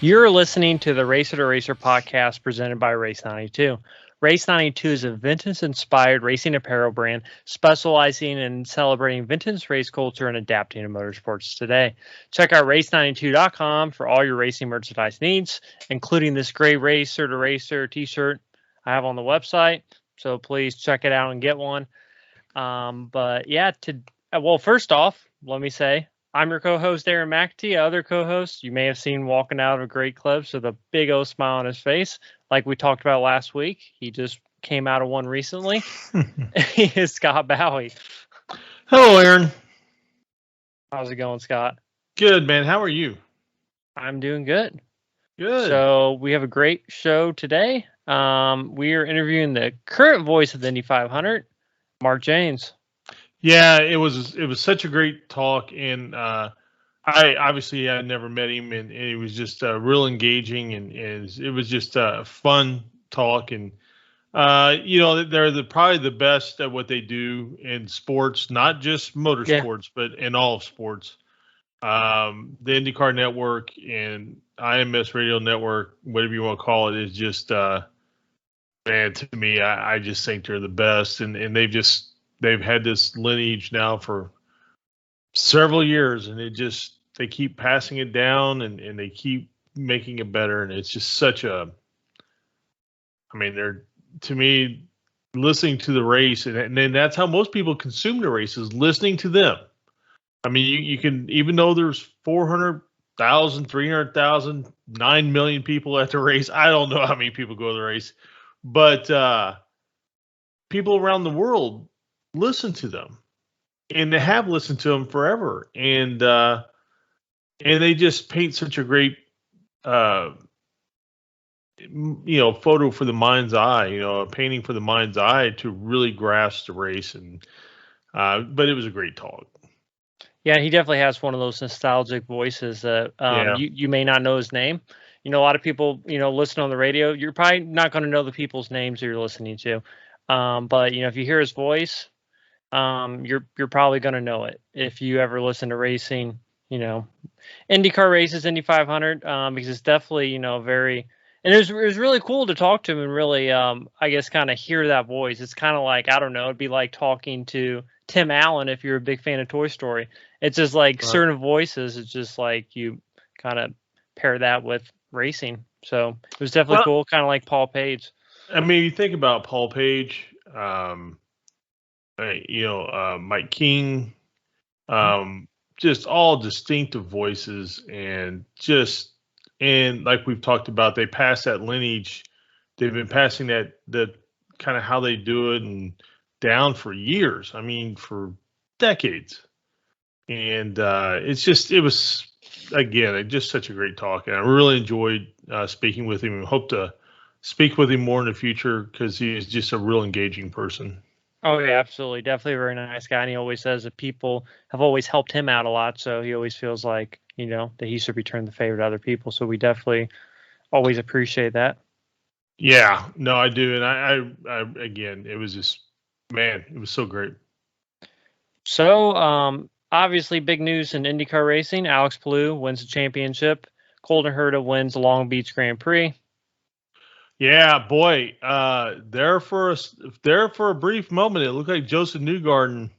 You're listening to the Racer to Racer podcast presented by Race 92. Race 92 is a vintage-inspired racing apparel brand specializing in celebrating vintage race culture and adapting to motorsports today. Check out race92.com for all your racing merchandise needs, including this great Racer to Racer t-shirt I have on the website. So please check it out and get one. First off, let me say, I'm your co-host, Aaron McAtee. Other co-host you may have seen walking out of great clips with a big old smile on his face, like we talked about last week. He just came out of one recently. He is Scott Bowie. Hello, Aaron. How's it going, Scott? Good, man. How are you? I'm doing good. Good. So we have a great show today. We are interviewing the current voice of the Indy 500, Mark Jaynes. Yeah, it was such a great talk, and I had never met him, and it was just real engaging, and it was just a fun talk, and they're probably the best at what they do in sports, not just motorsports, but in all of sports. The IndyCar Network and IMS Radio Network, whatever you want to call it, is just man, to me, I just think they're the best, and they've had this lineage now for several years, and they keep passing it down, and they keep making it better. And it's just they're, to me, listening to the race, and then that's how most people consume the races, listening to them. I mean, you can, even though there's 400,000, 300,000, 9 million people at the race. I don't know how many people go to the race, but people around the world listen to them, and they have listened to them forever, and they just paint such a great photo for the mind's eye, a painting for the mind's eye to really grasp the race. And but it was a great talk. Yeah, he definitely has one of those nostalgic voices that you may not know his name. A lot of people listen on the radio, you're probably not going to know the people's names that you're listening to, but if you hear his voice, you're probably going to know it if you ever listen to racing, IndyCar races, Indy 500, because it's definitely, very, and it was really cool to talk to him and really, I guess, kind of hear that voice. It's kind of like, I don't know, it'd be like talking to Tim Allen if you're a big fan of Toy Story. It's just like certain voices. It's just like you kind of pair that with racing. So it was definitely cool, kind of like Paul Page. I mean, you think about Paul Page, Mike King, just all distinctive voices, and like we've talked about, they pass that lineage. They've been passing that kind of how they do it and down for years. I mean, for decades. And it was again, just such a great talk, and I really enjoyed speaking with him, and hope to speak with him more in the future because he is just a real engaging person. Oh, yeah, absolutely. Definitely a very nice guy. And he always says that people have always helped him out a lot. So he always feels like, that he should return the favor to other people. So we definitely always appreciate that. Yeah, no, I do. And I again, it was just, man, it was so great. So obviously big news in IndyCar racing. Alex Palou wins the championship. Colton Herta wins the Long Beach Grand Prix. Yeah, boy, there for a brief moment, it looked like Joseph Newgarden.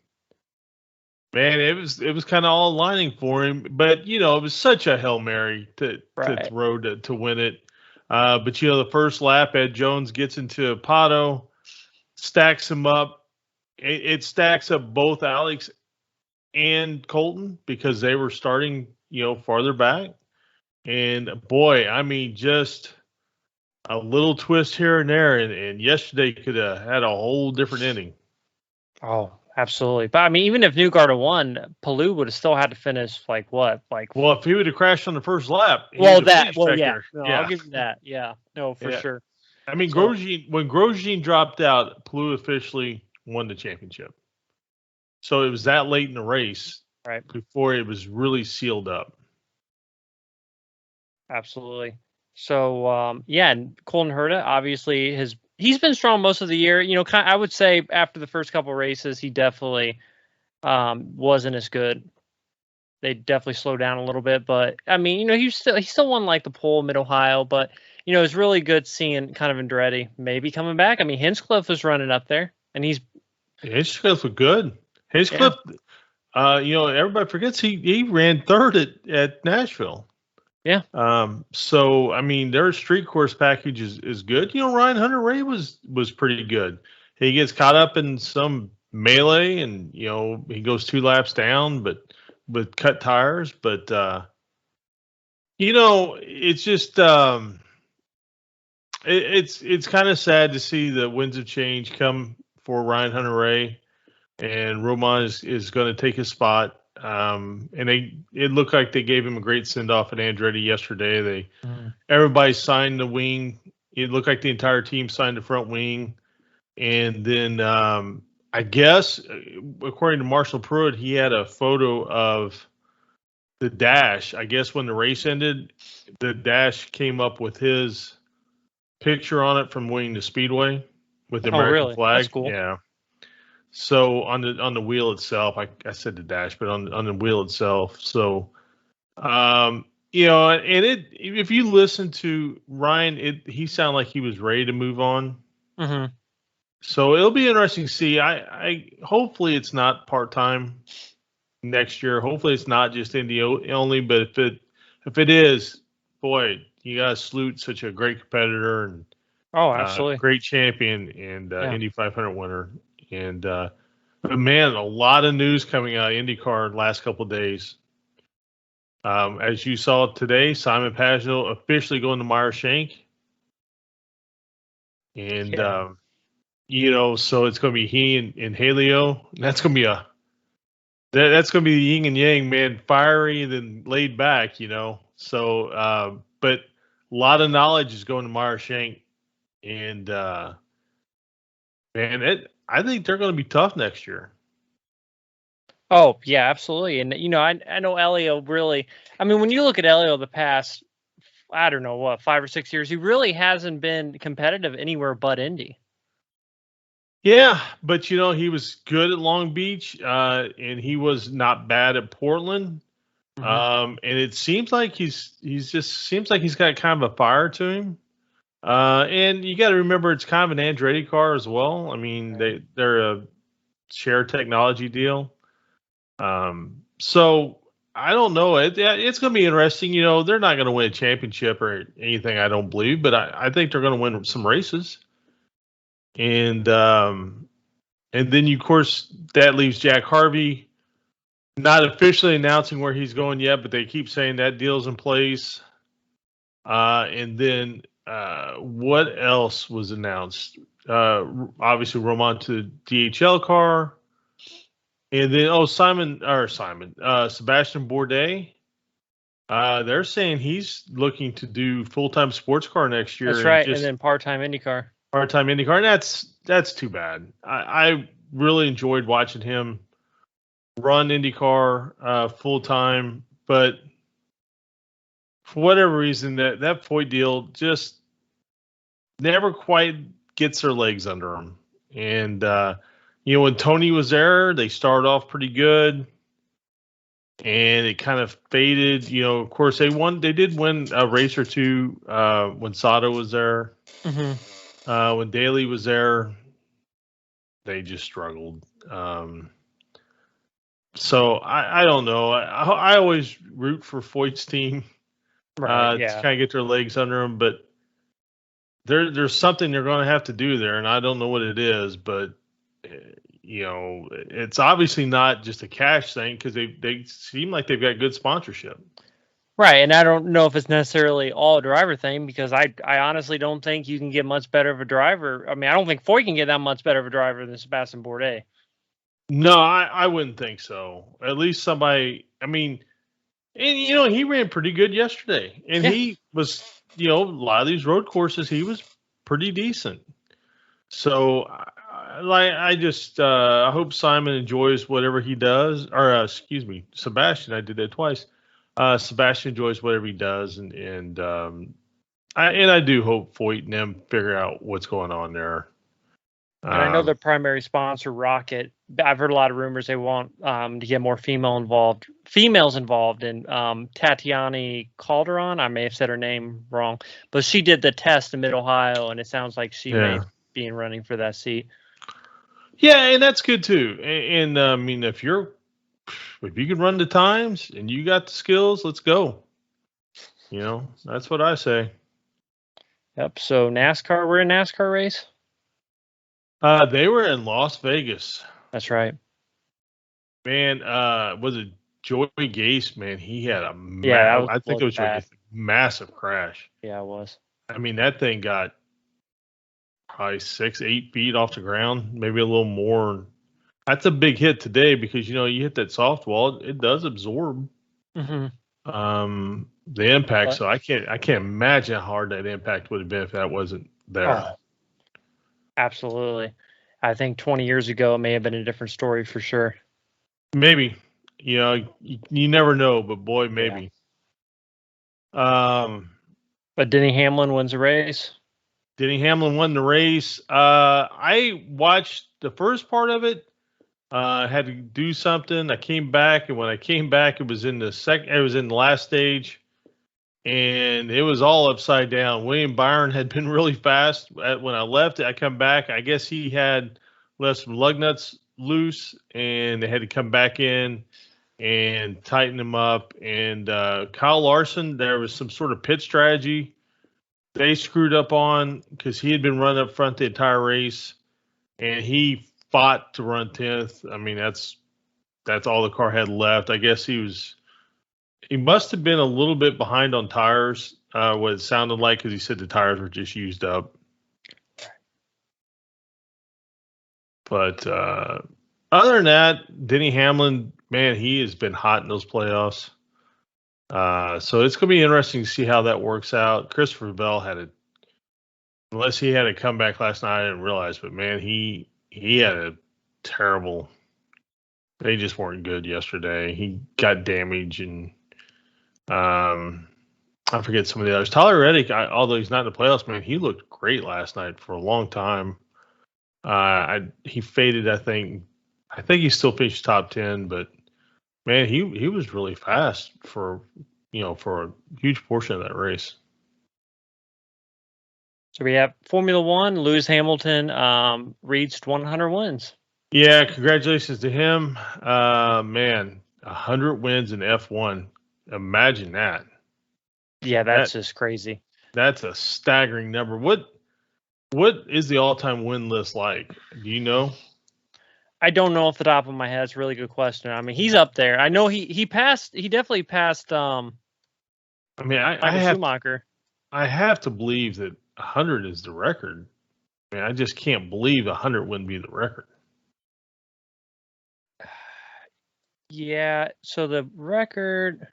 Man, it was kind of all aligning for him, but it was such a Hail Mary to throw to win it. But the first lap, Ed Jones gets into Pato, stacks him up. It stacks up both Alex and Colton because they were starting farther back. And boy, I mean, just a little twist here and there, and yesterday could have had a whole different inning. Oh, absolutely. But I mean, even if Newgarden won, Palou would have still had to finish what? Well, if he would have crashed on the first lap. I'll give you that. Yeah, no, for sure. I mean, when Grosjean dropped out, Palou officially won the championship. So it was that late in the race, right, before it was really sealed up. Absolutely. So, and Colton Herta, obviously, he's been strong most of the year. I would say after the first couple races, he definitely wasn't as good they definitely slowed down a little bit. But I mean, you know, he still won like the pole Mid Ohio, but you know, it's really good seeing kind of Andretti maybe coming back. I mean, Hinchcliffe was running up there, and Hinchcliffe was good. Hinchcliffe, you know, everybody forgets he ran third at Nashville. Yeah. So I mean, their street course package is good. You know, Ryan Hunter-Reay was pretty good. He gets caught up in some melee, and you know he goes 2 laps down, but with cut tires. But you know, it's just it's kind of sad to see the winds of change come for Ryan Hunter-Reay, and Roman is going to take his spot. And it looked like they gave him a great send off at Andretti yesterday. Everybody signed the wing. It looked like the entire team signed the front wing, and then I guess according to Marshall Pruitt, he had a photo of the dash. I guess when the race ended, the dash came up with his picture on it from winning the Speedway with the American flag. That's cool. Yeah. So on the wheel itself, I said the dash, but on the wheel itself. So, you know, and if you listen to Ryan, he sounded like he was ready to move on. Mm-hmm. So it'll be interesting to see. I hopefully it's not part-time next year. Hopefully it's not just Indy only, but if it is, boy, you got to salute such a great competitor and absolutely great champion and Indy 500 winner. And but man, a lot of news coming out of IndyCar the last couple of days. As you saw today, Simon Pagenaud officially going to Meyer-Shank. And you know, so it's going to be he and Halio. That's going to be that's going to be the yin and yang, man. Fiery and then laid back, you know. So, but a lot of knowledge is going to Meyer-Shank, and man, I think they're going to be tough next year. Oh yeah, absolutely. And you know, I know Elio really. I mean, when you look at Elio the past, I don't know what 5 or 6 years, he really hasn't been competitive anywhere but Indy. Yeah, but you know he was good at Long Beach, and he was not bad at Portland. And it seems like he's got kind of a fire to him. And you got to remember it's kind of an Andretti car as well. I mean they're a shared technology deal. So I don't know. It's going to be interesting. You know, they're not going to win a championship or anything, I don't believe, but I think they're going to win some races. And then, of course, that leaves Jack Harvey not officially announcing where he's going yet, but they keep saying that deal's in place. And then what else was announced? Obviously, Roman to DHL car. And then, Sebastian Bourdais. They're saying he's looking to do full-time sports car next year. That's right, and then part-time IndyCar. Part-time IndyCar, and that's too bad. I really enjoyed watching him run IndyCar full-time, but for whatever reason, that Foyt deal just never quite gets their legs under them. And you know, when Tony was there, they started off pretty good, and it kind of faded. You know, of course, they did win a race or two when Sato was there. When Daly was there, they just struggled. So I don't know. I always root for Foyt's team to kind of get their legs under them, but there's something they're going to have to do there, and I don't know what it is, but you know, it's obviously not just a cash thing because they seem like they've got good sponsorship. Right, and I don't know if it's necessarily all a driver thing because I honestly don't think you can get much better of a driver. I mean, I don't think Foyt can get that much better of a driver than Sebastian Bourdais. No, I wouldn't think so. At least somebody, I mean, and you know, he ran pretty good yesterday, and he was, you know, a lot of these road courses, he was pretty decent. So, I hope Simon enjoys whatever he does, or Sebastian. I did that twice. Sebastian enjoys whatever he does, and I do hope Foyt and them figure out what's going on there. And I know the primary sponsor, Rocket. I've heard a lot of rumors they want to get more females involved in Tatiana Calderon. I may have said her name wrong, but she did the test in Mid-Ohio, and it sounds like she may be running for that seat. Yeah, and that's good too. And I mean, if you can run the times and you got the skills, let's go. That's what I say. Yep. So NASCAR, we're in NASCAR race. They were in Las Vegas. That's right. Man, was it Joey Gase? Man, he had a I think it was like a massive crash. Yeah, it was. I mean, that thing got probably 6-8 feet off the ground, maybe a little more. That's a big hit today because you hit that soft wall, it does absorb the impact. So I can't imagine how hard that impact would have been if that wasn't there. Oh, absolutely. I think 20 years ago it may have been a different story for sure. Maybe. You never know, but boy, maybe. Yeah. But Denny Hamlin wins the race. Denny Hamlin won the race. I watched the first part of it. Had to do something. I came back, and when I came back, it was in the last stage, and it was all upside down. William Byron had been really fast when I left. I come back. I guess he had left some lug nuts loose, and they had to come back in and tighten them up. And Kyle Larson, there was some sort of pit strategy they screwed up on because he had been running up front the entire race, and he fought to run 10th. I mean, that's all the car had left. I guess he must have been a little bit behind on tires, what it sounded like, because he said the tires were just used up. But other than that, Denny Hamlin, man, he has been hot in those playoffs. So it's going to be interesting to see how that works out. Christopher Bell unless he had a comeback last night, I didn't realize, but man, he had a terrible. They just weren't good yesterday. He got damage, and I forget some of the others. Tyler Reddick, although he's not in the playoffs, man, he looked great last night for a long time. He faded, I think. I think he still finished top 10, but man, he was really fast for a huge portion of that race. So we have Formula One. Lewis Hamilton reached 100 wins. Yeah, congratulations to him. Man, 100 wins in F1. Imagine that. Yeah, that's just crazy. That's a staggering number. What is the all-time win list like? Do you know? I don't know off the top of my head. It's a really good question. I mean, he's up there. I know he definitely passed Michael Schumacher. I have to believe that 100 is the record. I mean, I just can't believe 100 wouldn't be the record. Yeah, so the record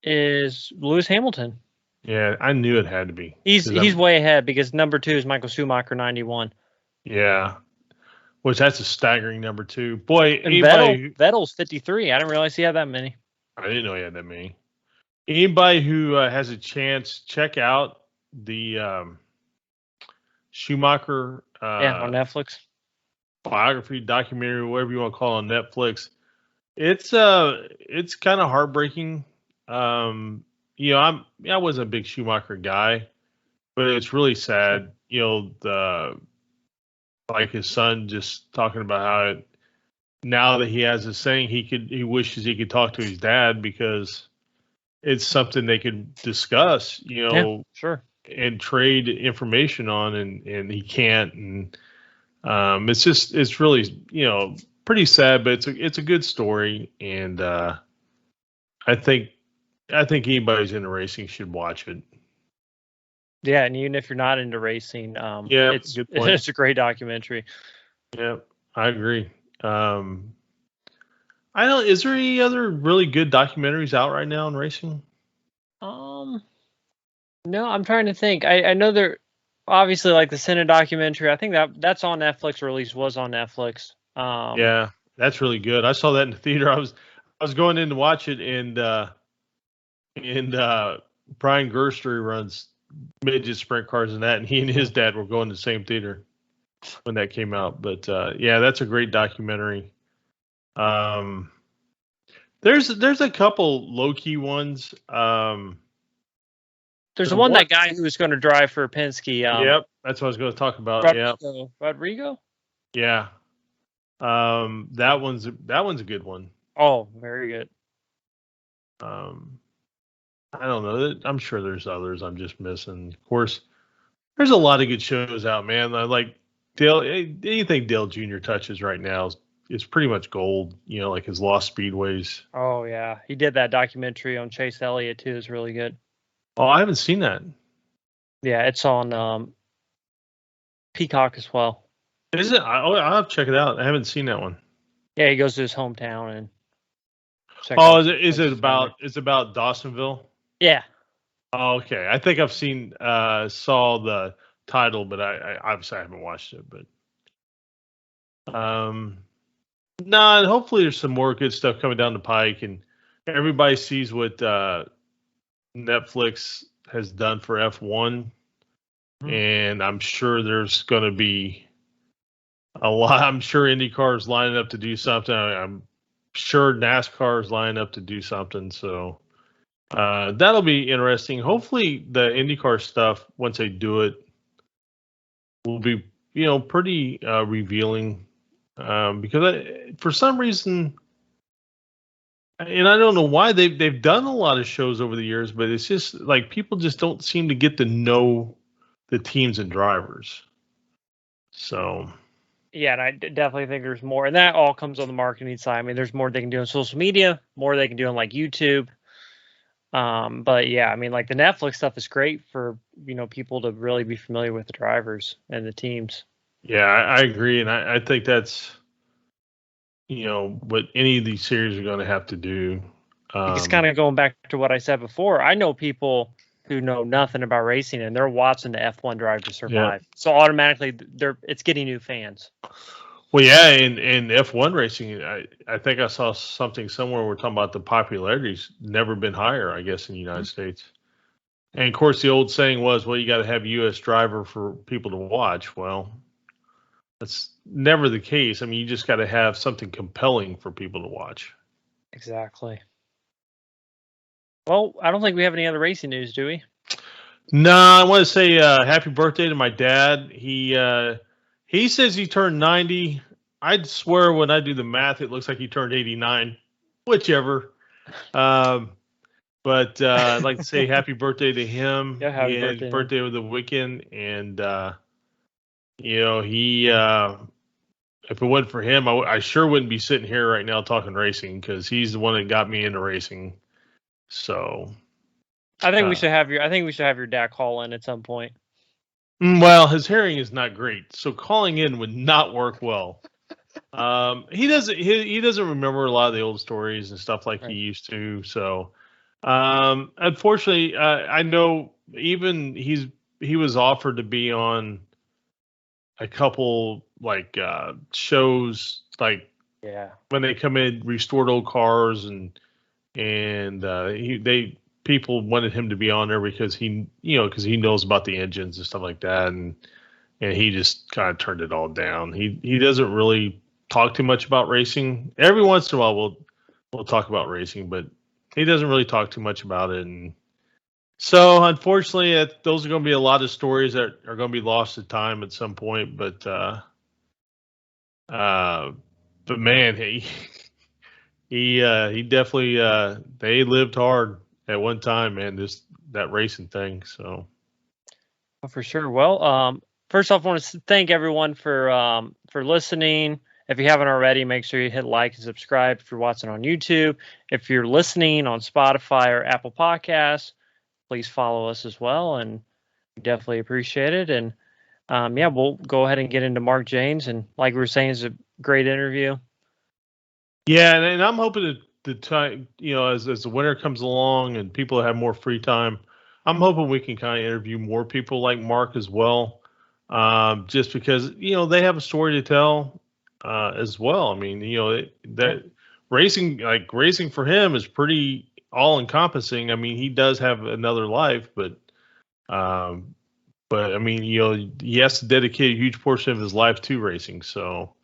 is Lewis Hamilton. Yeah, I knew it had to be. He's way ahead because number 2 is Michael Schumacher, 91. Yeah, which that's a staggering number 2. Boy, and Vettel's 53. I didn't realize he had that many. I didn't know he had that many. Anybody who has a chance, check out the Schumacher on Netflix biography, documentary, whatever you want to call it, on Netflix. It's kind of heartbreaking. I wasn't a big Schumacher guy, but it's really sad. Like his son just talking about how now that he has this thing, he wishes he could talk to his dad because it's something they could discuss, sure, and trade information on, and he can't. And it's really, pretty sad, but it's a good story. And I think anybody who's into racing should watch it. Yeah, and even if you're not into racing, it's a great documentary. Yeah, I agree. Is there any other really good documentaries out right now in racing? No, I'm trying to think. I know there obviously like the Senna documentary. I think that's on Netflix, or at least was on Netflix. Yeah, that's really good. I saw that in the theater. I was going in to watch it, and Brian Gerster midget sprint cars and that, and he and his dad were going to the same theater when that came out. But yeah, that's a great documentary. There's a couple low key ones. There's one that guy who was going to drive for Penske. Yep, that's what I was going to talk about. Rodrigo. Yeah. That one's a good one. Oh, very good. I don't know. I'm sure there's others I'm just missing. Of course, there's a lot of good shows out, man. I like Dale. Anything Dale Jr. touches right now is pretty much gold. Like his Lost Speedways. Oh yeah, he did that documentary on Chase Elliott too. Is really good. Oh, I haven't seen that. Yeah, it's on Peacock as well. Is it? I'll have to check it out. I haven't seen that one. Yeah, he goes to his hometown and. Is it about Dawsonville? Yeah. Oh, okay. I think I've saw the title, but I obviously I haven't watched it. But and hopefully there's some more good stuff coming down the pike, and everybody sees what Netflix has done for F1, and I'm sure there's going to be a lot. I'm sure IndyCar is lining up to do something. I'm sure NASCAR is lining up to do something. So that'll be interesting. Hopefully the IndyCar stuff, once they do it, will be pretty revealing. Because for some reason, and I don't know why, they've done a lot of shows over the years, but it's just like people just don't seem to get to know the teams and drivers. So. Yeah, and I definitely think there's more, and that all comes on the marketing side. I mean, there's more they can do on social media, more they can do on like YouTube. But yeah, I mean, like the Netflix stuff is great for people to really be familiar with the drivers and the teams. Yeah, I agree, and I think that's what any of these series are going to have to do. It's kind of going back to what I said before. I know people who know nothing about racing, and they're watching the F1 Drive to Survive. Yeah. So automatically, it's getting new fans. Well, yeah, in F1 racing, I think I saw something somewhere we're talking about the popularity's never been higher, I guess, in the United States. And, of course, the old saying was, well, you got to have a U.S. driver for people to watch. Well, that's never the case. I mean, you just got to have something compelling for people to watch. Exactly. Well, I don't think we have any other racing news, do we? No, I want to say happy birthday to my dad. He says he turned 90. I'd swear when I do the math, it looks like he turned 89, whichever. But I'd like to say happy birthday to him. Yeah, happy birthday. His birthday over the weekend. And, he, if it wasn't for him, I sure wouldn't be sitting here right now talking racing, because he's the one that got me into racing. So I think we should have your dad call in at some point. Well, his hearing is not great, so calling in would not work well. He doesn't remember a lot of the old stories and stuff like he used to. So unfortunately, I know even he was offered to be on a couple shows, like when they come in, restored old cars, and people wanted him to be on there because he knows about the engines and stuff like that, and he just kind of turned it all down. He doesn't really talk too much about racing. Every once in a while we'll talk about racing, but he doesn't really talk too much about it. And so unfortunately, those are going to be a lot of stories that are going to be lost to time at some point. But man, he definitely they lived hard at one time, man, that racing thing. So for sure. Well, first off, I want to thank everyone for listening. If you haven't already, make sure you hit like and subscribe if you're watching on YouTube. If you're listening on Spotify or Apple Podcasts, please follow us as well, and we definitely appreciate it. And we'll go ahead and get into Mark Jaynes, and like we were saying, it's a great interview. Yeah, and I'm hoping the time, as the winter comes along and people have more free time, I'm hoping we can kind of interview more people like Mark as well, just because they have a story to tell as well. I mean, that racing for him is pretty all encompassing. I mean, he does have another life, but But I mean, he has to dedicate a huge portion of his life to racing. So,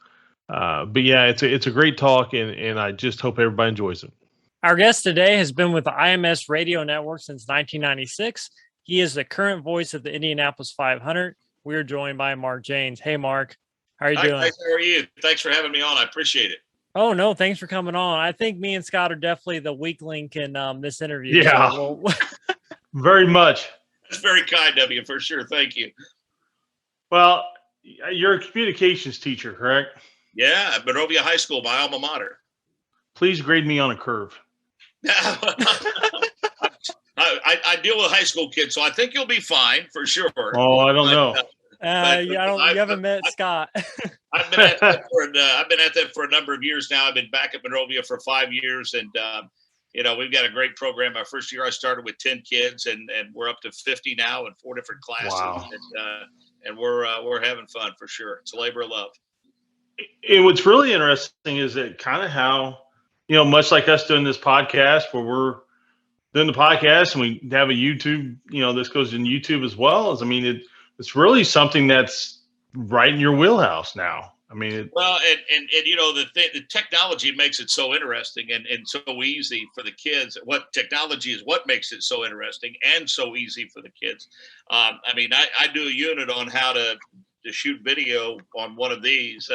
but yeah, it's a great talk, and I just hope everybody enjoys it. Our guest today has been with the IMS Radio Network since 1996. He is the current voice of the Indianapolis 500. We are joined by Mark Jaynes. Hey, Mark. How are you doing? Thanks, how are you? Thanks for having me on. I appreciate it. Oh, no, thanks for coming on. I think me and Scott are definitely the weak link in this interview. Yeah, so very much. That's very kind of you, for sure. Thank you. Well, you're a communications teacher, correct? Yeah, at Monrovia High School, my alma mater. Please grade me on a curve. I deal with high school kids, so I think you'll be fine for sure. Oh, I don't know. You haven't met Scott. I've been at that for a number of years now. I've been back at Monrovia for 5 years, and we've got a great program. My first year, I started with 10 kids, and we're up to 50 now in 4 different classes. Wow. And we're having fun for sure. It's a labor of love. And what's really interesting is that kind of how, much like us doing this podcast, where we're doing the podcast and we have a YouTube, this goes in YouTube as well. It's really something that's right in your wheelhouse now. The technology makes it so interesting and so easy for the kids. What technology is what makes it so interesting and so easy for the kids. I do a unit on how to shoot video on one of these.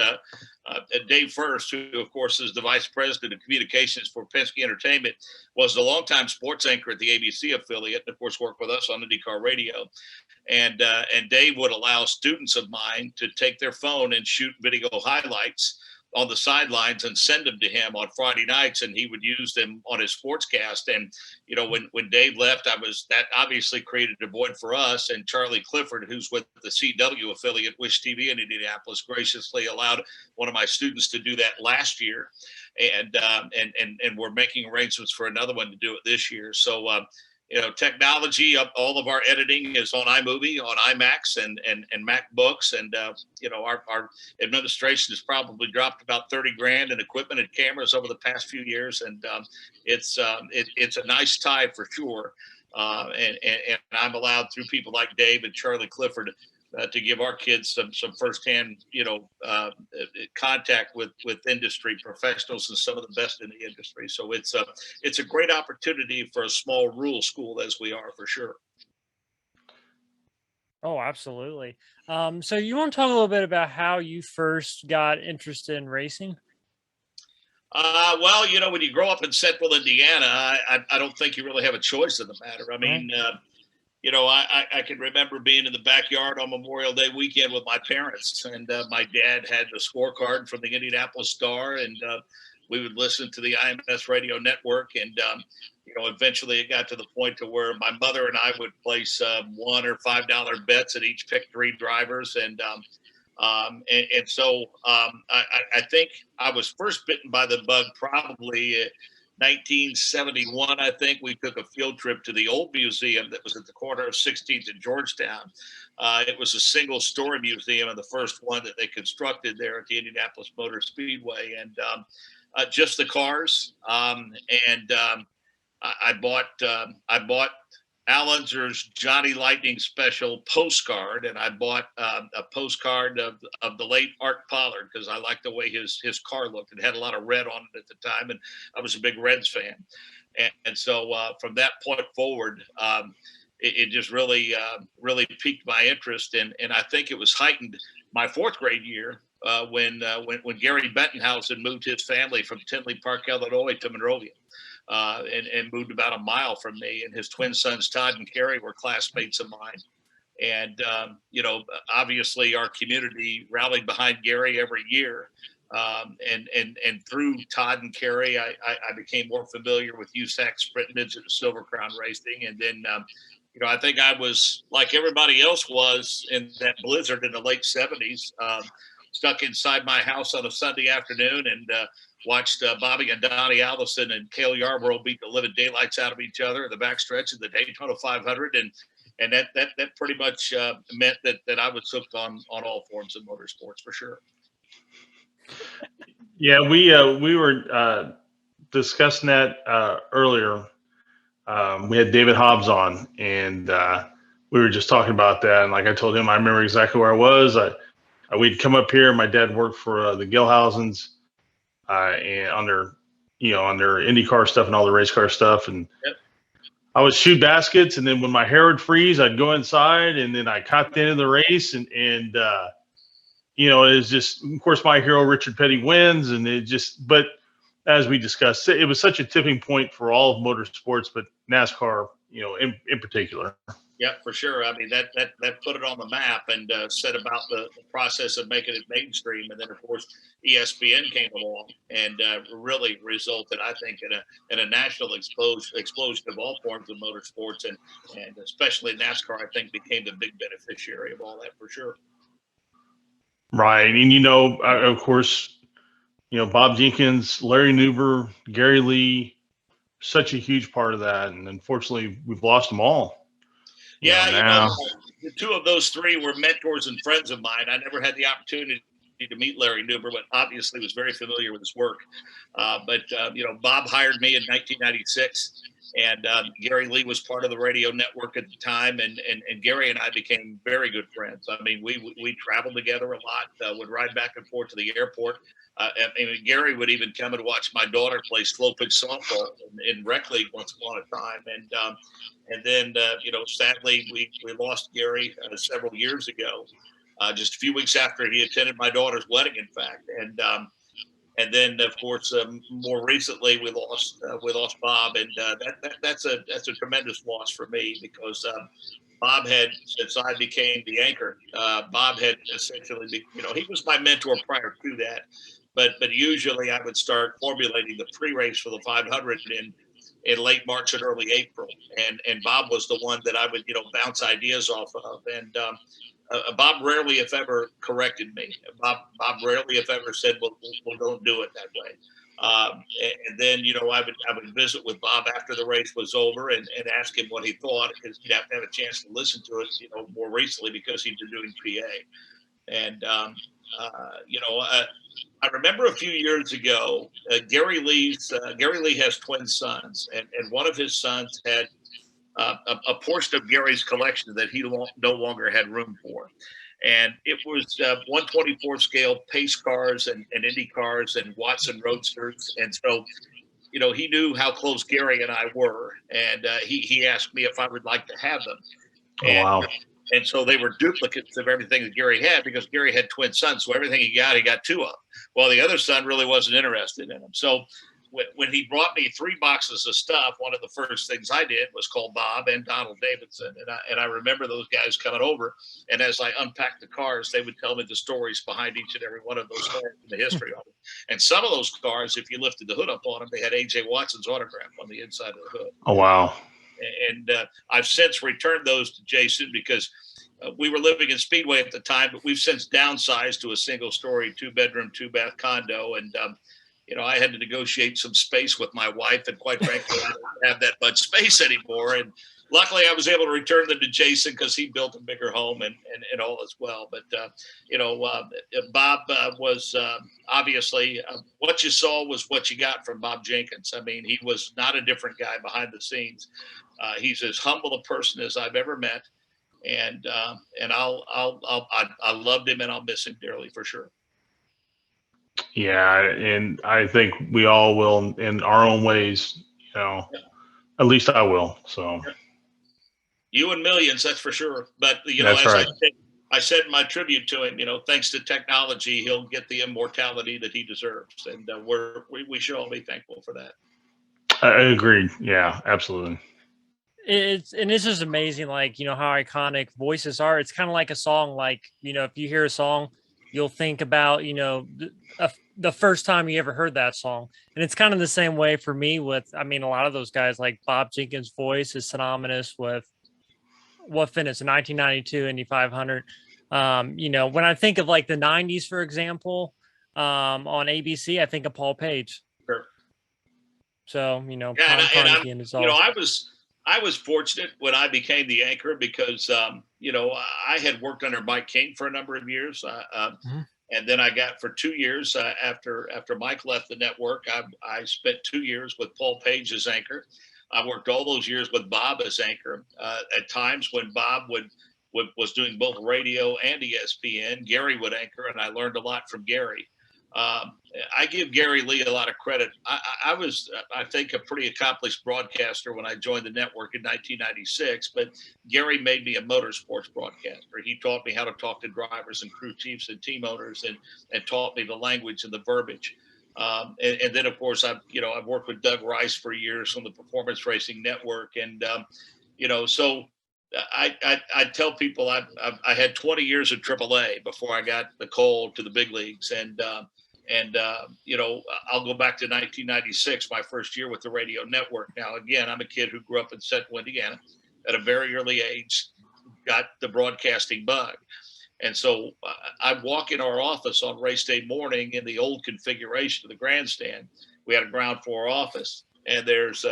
Dave First, who of course is the vice president of communications for Penske Entertainment, was the longtime sports anchor at the ABC affiliate, and of course worked with us on IndyCar Radio. And Dave would allow students of mine to take their phone and shoot video highlights on the sidelines and send them to him on Friday nights, and he would use them on his sportscast. And when Dave left, that obviously created a void for us. And Charlie Clifford, who's with the CW affiliate Wish TV in Indianapolis, graciously allowed one of my students to do that last year, and we're making arrangements for another one to do it this year. So technology, all of our editing is on iMovie, on IMAX, and MacBooks, and our administration has probably dropped about $30,000 in equipment and cameras over the past few years, and it's a nice tie for sure. And I'm allowed through people like Dave and Charlie Clifford to give our kids some firsthand contact with industry professionals and some of the best in the industry. So it's a great opportunity for a small rural school as we are, for sure. Oh, absolutely. So you want to talk a little bit about how you first got interested in racing? When you grow up in central Indiana, I don't think you really have a choice in the matter. I can remember being in the backyard on Memorial Day weekend with my parents, and my dad had the scorecard from the Indianapolis Star, and we would listen to the IMS Radio Network, and eventually it got to the point to where my mother and I would place $1 or $5 bets and each pick 3 drivers, so I think I was first bitten by the bug probably 1971, I think. We took a field trip to the old museum that was at the corner of 16th and Georgetown. It was a single-story museum, and the first one that they constructed there at the Indianapolis Motor Speedway, and just the cars. I bought Al Unser's Johnny Lightning Special postcard, and I bought a postcard of the late Art Pollard because I liked the way his car looked. It had a lot of red on it at the time, and I was a big Reds fan. And so from that point forward, it just really piqued my interest, and I think it was heightened my 4th grade year when Gary Bentonhausen moved his family from Tinley Park, Illinois to Monrovia. And moved about a mile from me, and his twin sons Todd and Kerry were classmates of mine. And obviously our community rallied behind Gary every year. And through Todd and Kerry, I became more familiar with USAC Sprint Midget and Silver Crown racing. And then I think I was like everybody else was in that blizzard in the late 70s, stuck inside my house on a Sunday afternoon and watched Bobby and Donnie Allison and Cale Yarborough beat the living daylights out of each other in the backstretch of the Daytona 500, and that pretty much meant that I was hooked on all forms of motorsports for sure. Yeah, we were discussing that earlier. We had David Hobbs on, and we were just talking about that. And like I told him, I remember exactly where I was. We'd come up here. My dad worked for the Gilhausens and on their IndyCar stuff and all the race car stuff. And Yep. I would shoot baskets. And then when my hair would freeze, I'd go inside and then I caught the end of the race. And it was just, of course, my hero, Richard Petty, wins. And but as we discussed, it was such a tipping point for all of motorsports, but NASCAR, in particular. Yeah, for sure. I mean, that put it on the map and set about the process of making it mainstream. And then, of course, ESPN came along and really resulted, I think, in a national explosion of all forms of motorsports, and especially NASCAR, I think, became the big beneficiary of all that for sure. Right. And, of course, Bob Jenkins, Larry Nuber, Gary Lee, such a huge part of that. And unfortunately, we've lost them all. Yeah, the two of those three were mentors and friends of mine. I never had the opportunity to meet Larry Nuber, but obviously was very familiar with his work. But Bob hired me in 1996, and Gary Lee was part of the radio network at the time, and Gary and I became very good friends. I mean, we traveled together a lot, would ride back and forth to the airport. Gary would even come and watch my daughter play slow pitch softball in rec league once upon a time, and then sadly we lost Gary several years ago, just a few weeks after he attended my daughter's wedding, in fact, and then of course more recently we lost Bob, and that's a tremendous loss for me because Bob had, since I became the anchor, Bob had essentially, he was my mentor prior to that. But usually I would start formulating the pre-race for the 500 in late March and early April, and Bob was the one that I would bounce ideas off of, and Bob rarely, if ever, corrected me. Bob rarely, if ever, said, "Well, don't do it that way." And then I would visit with Bob after the race was over and ask him what he thought, because he'd have to have a chance to listen to it more recently because he'd been doing PA, and I remember a few years ago, Gary Lee has twin sons, and one of his sons had a portion of Gary's collection that he no longer had room for. And it was 1/24 scale pace cars and Indy cars and Watson Roadsters. And so, he knew how close Gary and I were. And he asked me if I would like to have them. Oh, wow. And so they were duplicates of everything that Gary had, because Gary had twin sons. So everything he got two of. Well, the other son really wasn't interested in them. So when he brought me 3 boxes of stuff, one of the first things I did was call Bob and Donald Davidson. And I remember those guys coming over. And as I unpacked the cars, they would tell me the stories behind each and every one of those cars and the history of them. And some of those cars, if you lifted the hood up on them, they had A.J. Watson's autograph on the inside of the hood. Oh, wow. And I've since returned those to Jason because we were living in Speedway at the time, but we've since downsized to a single-story, 2-bedroom, 2-bath condo. And, I had to negotiate some space with my wife, and quite frankly, I don't have that much space anymore. And luckily, I was able to return them to Jason because he built a bigger home and all as well. But, Bob was obviously what you saw was what you got from Bob Jenkins. I mean, he was not a different guy behind the scenes. He's as humble a person as I've ever met. And I loved him, and I'll miss him dearly for sure. Yeah, and I think we all will in our own ways. At least I will. So, you and millions, that's for sure. But that's right. I said in my tribute to him, thanks to technology, he'll get the immortality that he deserves, and we should all be thankful for that. I agree. Yeah, absolutely. It's just amazing, like, how iconic voices are. It's kind of like a song, like, if you hear a song, you'll think about, the first time you ever heard that song. And it's kind of the same way for me with, a lot of those guys, like Bob Jenkins' voice is synonymous with what finished in 1992 Indy 500. When I think of like the 90s, for example, on ABC, I think of Paul Page. Sure. So, I was fortunate when I became the anchor because, I had worked under Mike King for a number of years. And then I got for 2 years after Mike left the network, I spent 2 years with Paul Page as anchor. I worked all those years with Bob as anchor. At times when Bob was doing both radio and ESPN, Gary would anchor, and I learned a lot from Gary. I give Gary Lee a lot of credit. I was, I think, a pretty accomplished broadcaster when I joined the network in 1996, but Gary made me a motorsports broadcaster. He taught me how to talk to drivers and crew chiefs and team owners, and taught me the language and the verbiage. And then, of course, I've worked with Doug Rice for years on the Performance Racing Network, and so I tell people I had 20 years of AAA before I got the call to the big leagues, and I'll go back to 1996, my first year with the radio network. Now, again, I'm a kid who grew up in Central Indiana. At a very early age, got the broadcasting bug. And so I walk in our office on race day morning in the old configuration of the grandstand. We had a ground floor office, and there's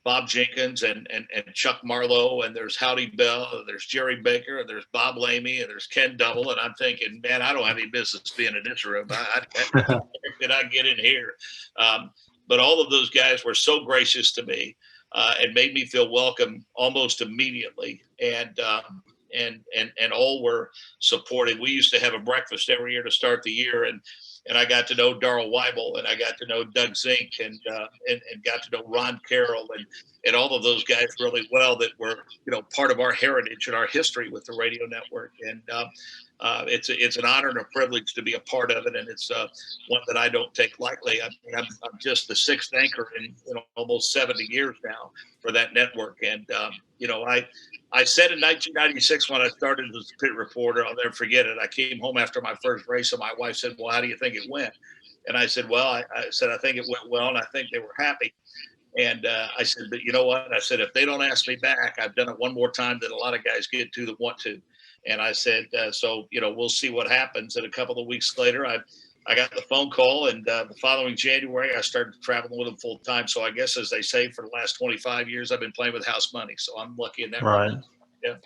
Bob Jenkins and Chuck Marlowe, and there's Howdy Bell, and there's Jerry Baker, and there's Bob Lamey, and there's Ken Double. And I'm thinking, man, I don't have any business being in this room. Did I get in here? But all of those guys were so gracious to me and made me feel welcome almost immediately. And all were supportive. We used to have a breakfast every year to start the year, and I got to know Darrell Weibel, and I got to know Doug Zink, and got to know Ron Carroll, and all of those guys really well that were part of our heritage and our history with the radio network. And it's an honor and a privilege to be a part of it, and it's one that I don't take lightly. I mean, I'm just the sixth anchor in almost 70 years now for that network, and I said in 1996 when I started as a pit reporter, I'll never forget it. I came home after my first race, and my wife said, "Well, how do you think it went?" And I said, "Well, I think it went well, and I think they were happy." And I said, "But you know what?" I said, "If they don't ask me back, I've done it one more time that a lot of guys get to that want to." And I said, "So we'll see what happens." And a couple of weeks later, I got the phone call, and the following January, I started traveling with them full time. So I guess, as they say, for the last 25 years, I've been playing with house money. So I'm lucky in that. Right. Yeah.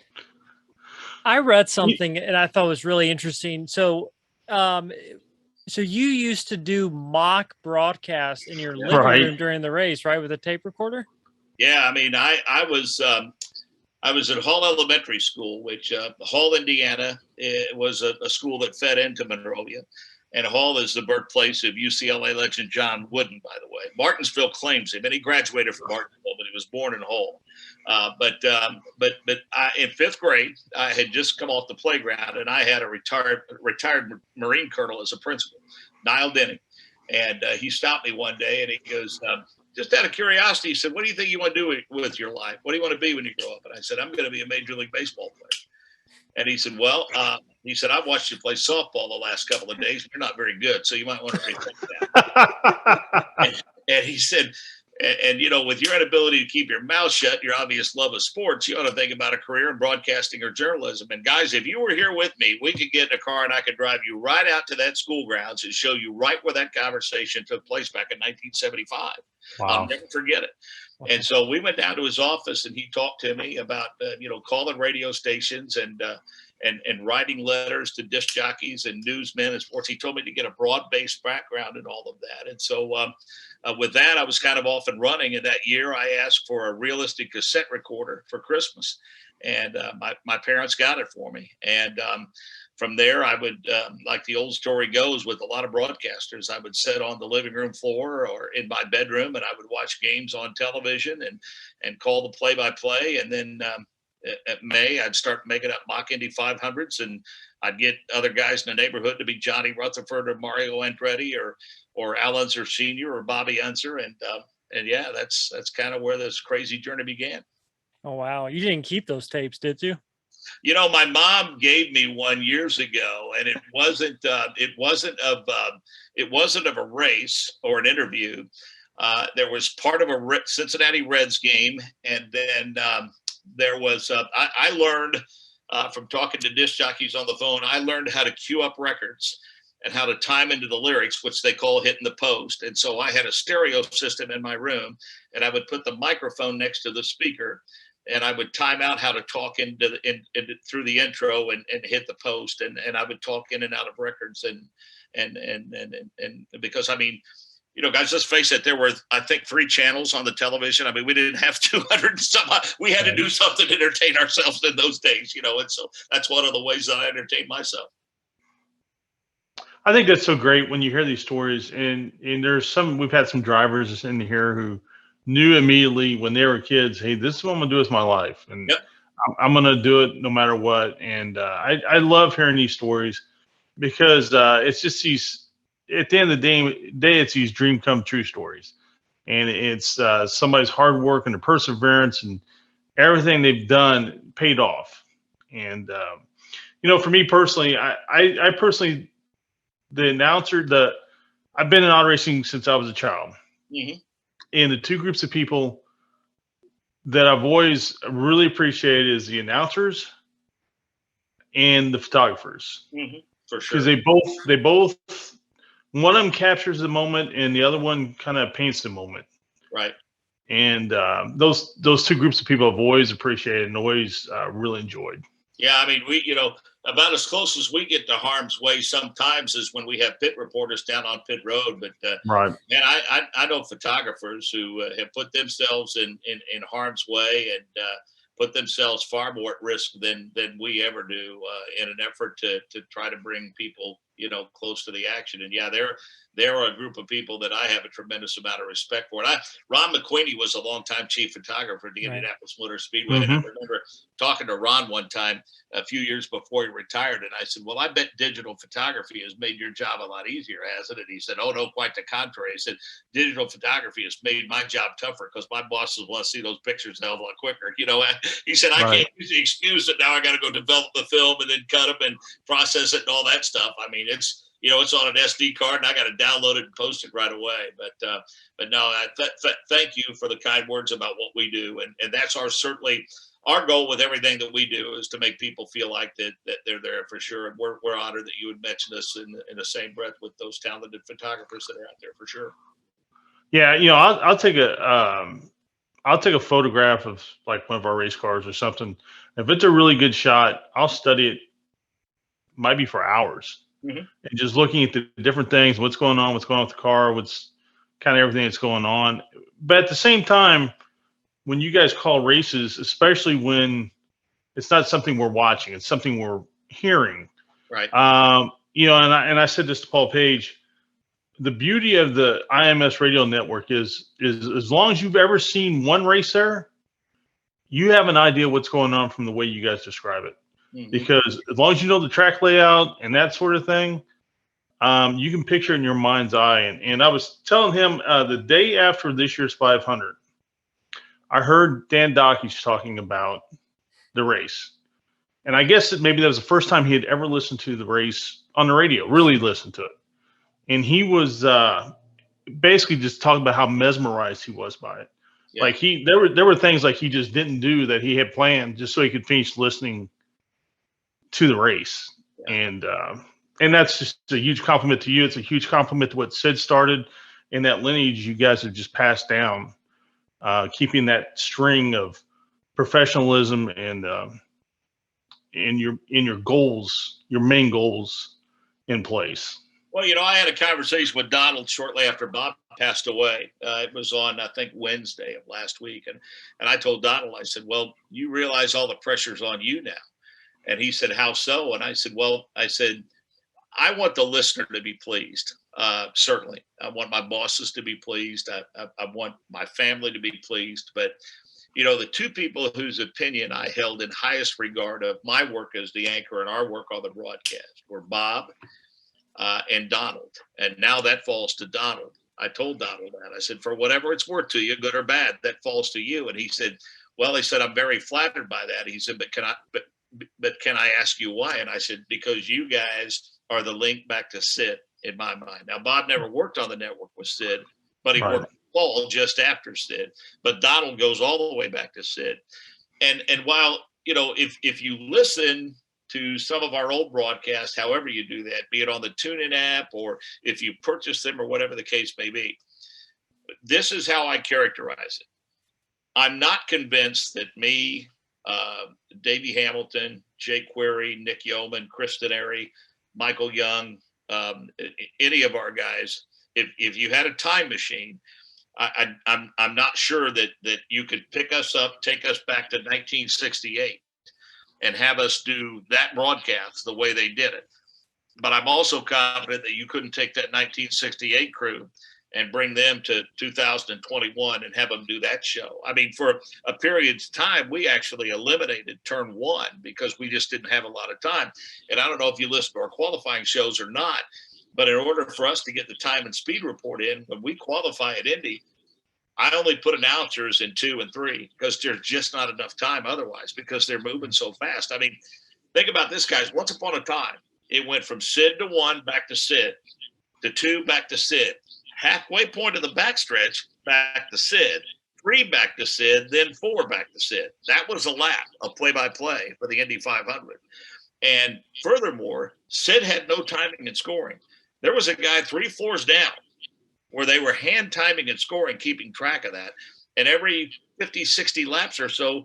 I read something and I thought it was really interesting. So, so you used to do mock broadcasts in your living room during the race, right, with a tape recorder? Yeah, I mean, I was at Hall Elementary School, which Hall, Indiana, it was a school that fed into Monrovia. And Hall is the birthplace of UCLA legend John Wooden, by the way. Martinsville claims him, and he graduated from Martinsville, but he was born in Hall. But in fifth grade, I had just come off the playground, and I had a retired Marine colonel as a principal, Niall Denning. And he stopped me one day, and he goes, just out of curiosity, he said, "What do you think you want to do with your life? What do you want to be when you grow up?" And I said, "I'm going to be a Major League Baseball player." And he said, "Well," he said, "I've watched you play softball the last couple of days. You're not very good, so you might want to rethink that." and he said, and with your inability to keep your mouth shut, your obvious love of sports, you ought to think about a career in broadcasting or journalism. And guys, if you were here with me, we could get in a car and I could drive you right out to that school grounds and show you right where that conversation took place back in 1975. Wow. I'll never forget it. And so we went down to his office, and he talked to me about, calling radio stations and writing letters to disc jockeys and newsmen and sports. He told me to get a broad-based background in all of that. And so with that, I was kind of off and running. And that year, I asked for a realistic cassette recorder for Christmas. And my parents got it for me. And from there, I would, like the old story goes with a lot of broadcasters, I would sit on the living room floor or in my bedroom, and I would watch games on television and call the play-by-play. And then at May, I'd start making up mock Indy 500s, and I'd get other guys in the neighborhood to be Johnny Rutherford or Mario Andretti or Al Unser Sr. or Bobby Unser. And yeah, that's kind of where this crazy journey began. Oh, wow. You didn't keep those tapes, did you? My mom gave me one years ago, and it wasn't of a race or an interview. There was part of a Cincinnati Reds game, and then there was I learned from talking to disc jockeys on the phone. I learned how to cue up records and how to time into the lyrics, which they call hitting the post. And so I had a stereo system in my room, and I would put the microphone next to the speaker, and I would time out how to talk through the intro and hit the post, and I would talk in and out of records and because, I mean, guys, let's face it, there were, I think, 3 channels on the television. I mean, we didn't have 200 and some. We had to do something to entertain ourselves in those days, and so that's one of the ways that I entertain myself. I think that's so great when you hear these stories, and we've had some drivers in here who knew immediately when they were kids, hey, this is what I'm going to do with my life. And yep. I'm going to do it no matter what. And I love hearing these stories because it's just at the end of the day, it's these dream come true stories. And it's somebody's hard work and the perseverance and everything they've done paid off. And, for me personally, I personally, the announcer, I've been in auto racing since I was a child. Mm-hmm. And the 2 groups of people that I've always really appreciated is the announcers and the photographers. Mm-hmm. For sure. Because they both, one of them captures the moment and the other one kind of paints the moment. Right. And those 2 groups of people I've always appreciated and always really enjoyed. Yeah, I mean, we, about as close as we get to harm's way sometimes is when we have pit reporters down on pit road. But right. And I know photographers who have put themselves in harm's way and put themselves far more at risk than we ever do in an effort to try to bring people, close to the action. And yeah, there are a group of people that I have a tremendous amount of respect for. And Ron McQueenie was a longtime chief photographer at the Indianapolis Motor Speedway. Mm-hmm. And I remember talking to Ron one time a few years before he retired. And I said, well, I bet digital photography has made your job a lot easier, hasn't it? He said, oh, no, quite the contrary. He said, digital photography has made my job tougher because my bosses want to see those pictures a hell of a lot quicker. He said, I can't use the excuse that now I got to go develop the film and then cut them and process it and all that stuff. I mean, it's on an SD card and I got to download it and post it right away. But no, thank you for the kind words about what we do. And that's certainly our goal with everything that we do is to make people feel like that they're there for sure. And we're honored that you would mention us in the same breath with those talented photographers that are out there for sure. Yeah. I'll take a photograph of like one of our race cars or something. If it's a really good shot, I'll study it might be for hours. Mm-hmm. And just looking at the different things, what's going on with the car, what's kind of everything that's going on. But at the same time, when you guys call races, especially when it's not something we're watching, it's something we're hearing. Right. And I said this to Paul Page, the beauty of the IMS Radio Network is as long as you've ever seen one race there, you have an idea what's going on from the way you guys describe it. Mm-hmm. Because as long as you know the track layout and that sort of thing, you can picture it in your mind's eye. And I was telling him the day after this year's 500, I heard Dan Dockies talking about the race. And I guess that maybe that was the first time he had ever listened to the race on the radio, really listened to it. And he was basically just talking about how mesmerized he was by it. Yeah. Like there were things like he just didn't do that he had planned just so he could finish listening to the race. Yeah. And that's just a huge compliment to you. It's a huge compliment to what Sid started and that lineage you guys have just passed down, keeping that string of professionalism and in your goals, your main goals in place. Well, I had a conversation with Donald shortly after Bob passed away. It was on, I think, Wednesday of last week. And I told Donald, I said, well, you realize all the pressure's on you now. And he said, how so? And I said, I want the listener to be pleased. Certainly. I want my bosses to be pleased. I want my family to be pleased. But, the 2 people whose opinion I held in highest regard of my work as the anchor and our work on the broadcast were Bob and Donald. And now that falls to Donald. I told Donald that. I said, for whatever it's worth to you, good or bad, that falls to you. And he said, I'm very flattered by that. He said, but can I ask you why? And I said, because you guys are the link back to Sid in my mind. Now, Bob never worked on the network with Sid, but he worked with Paul just after Sid. But Donald goes all the way back to Sid. And while, if you listen to some of our old broadcasts, however you do that, be it on the TuneIn app or if you purchase them or whatever the case may be, this is how I characterize it. I'm not convinced that me, Davey Hamilton, Jake Query, Nick Yeoman, Chris Denary, Michael Young, any of our guys if you had a time machine, I'm not sure that you could pick us up, take us back to 1968, and have us do that broadcast the way they did it. But I'm also confident that you couldn't take that 1968 crew and bring them to 2021 and have them do that show. I mean, for a period's time, we actually eliminated turn one because we just didn't have a lot of time. And I don't know if you listen to our qualifying shows or not, but in order for us to get the time and speed report in, when we qualify at Indy, I only put announcers in 2 and 3 because there's just not enough time otherwise because they're moving so fast. I mean, think about this, guys. Once upon a time, it went from Sid to 1 back to Sid, to 2 back to Sid. Halfway point of the backstretch, back to Sid, 3 back to Sid, then 4 back to Sid. That was a lap of play-by-play for the Indy 500. And furthermore, Sid had no timing and scoring. There was a guy 3 floors down where they were hand timing and scoring, keeping track of that. And every 50, 60 laps or so,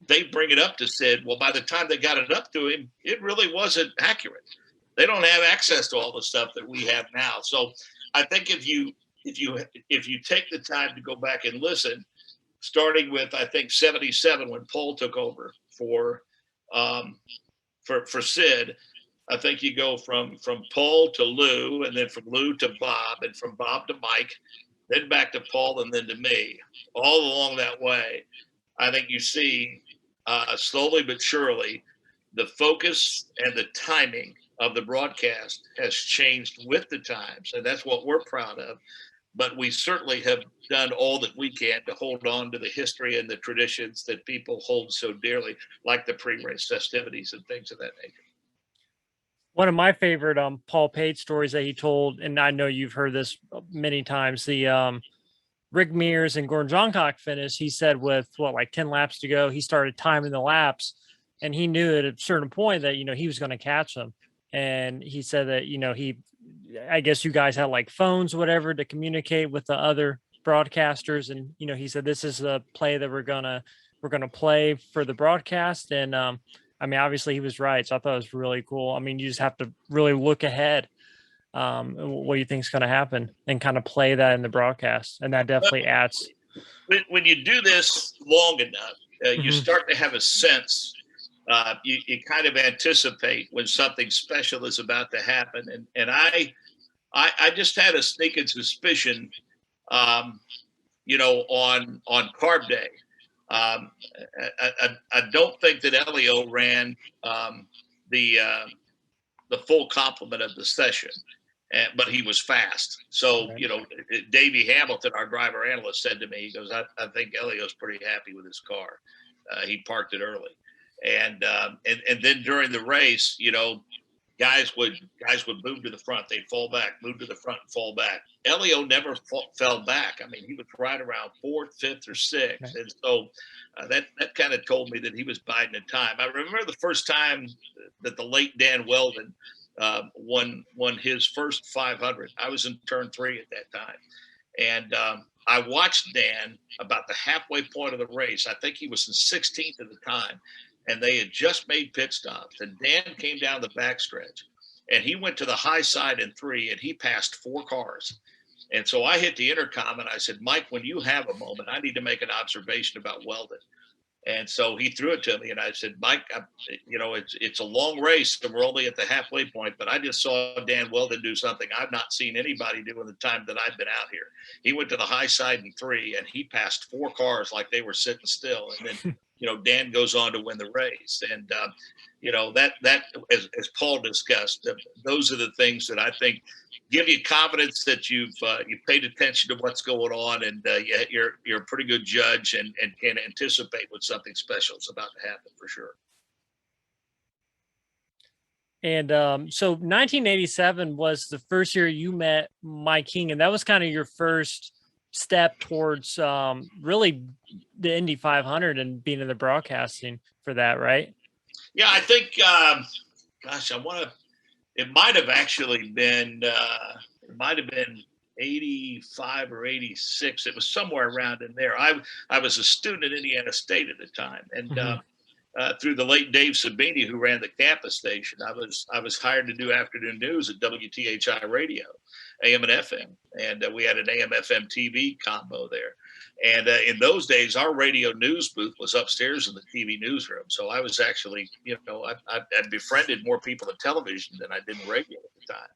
they bring it up to Sid. Well, by the time they got it up to him, it really wasn't accurate. They don't have access to all the stuff that we have now. So I think if you take the time to go back and listen, starting with I think 77 when Paul took over for Sid, I think you go from Paul to Lou, and then from Lou to Bob, and from Bob to Mike, then back to Paul, and then to me. All along that way, I think you see slowly but surely the focus and the timing of the broadcast has changed with the times, and that's what we're proud of. But we certainly have done all that we can to hold on to the history and the traditions that people hold so dearly, like the pre-race festivities and things of that nature. One of my favorite Paul Page stories that he told, and I know you've heard this many times, the Rick Mears and Gordon Johncock finish, he said with like 10 laps to go, he started timing the laps, and he knew at a certain point that, he was going to catch them. And he said that, I guess you guys had like phones or whatever to communicate with the other broadcasters. And, he said, this is the play that we're going to play for the broadcast. And, I mean, obviously he was right. So I thought it was really cool. I mean, you just have to really look ahead, what you think is going to happen and kind of play that in the broadcast. And that definitely adds. When you do this long enough, you start to have a sense. You kind of anticipate when something special is about to happen. And I just had a sneaking suspicion, on Carb Day. I don't think that Elio ran the full complement of the session, but he was fast. So, Davey Hamilton, our driver analyst, said to me, he goes, I think Elio's pretty happy with his car. He parked it early. And then during the race, guys would move to the front, they'd fall back, move to the front, and fall back. Elio never fell back. I mean, he was right around 4th, 5th, or 6th, right. And so that kind of told me that he was biding the time. I remember the first time that the late Dan Weldon won his first 500. I was in turn 3 at that time, and I watched Dan about the halfway point of the race. I think he was in 16th at the time. And they had just made pit stops. And Dan came down the backstretch, and he went to the high side in 3, and he passed 4 cars. And so I hit the intercom, and I said, Mike, when you have a moment, I need to make an observation about Weldon. And so he threw it to me, and I said, Mike, it's a long race, and we're only at the halfway point, but I just saw Dan Weldon do something I've not seen anybody do in the time that I've been out here. He went to the high side in 3, and he passed 4 cars like they were sitting still. And then Dan goes on to win the race. And, that as Paul discussed, those are the things that I think give you confidence that you've paid attention to what's going on, and you're a pretty good judge and can anticipate when something special is about to happen for sure. And so 1987 was the first year you met Mike King, and that was kind of your first step towards really the Indy 500 and being in the broadcasting for that, right? Yeah, I think, it might have actually been, 85 or 86. It was somewhere around in there. I was a student at Indiana State at the time. And through the late Dave Sabini, who ran the campus station. I was hired to do afternoon news at WTHI Radio, AM and FM, and we had an AM FM TV combo there. And in those days, our radio news booth was upstairs in the TV newsroom. So I was actually, I befriended more people in television than I did in radio at the time.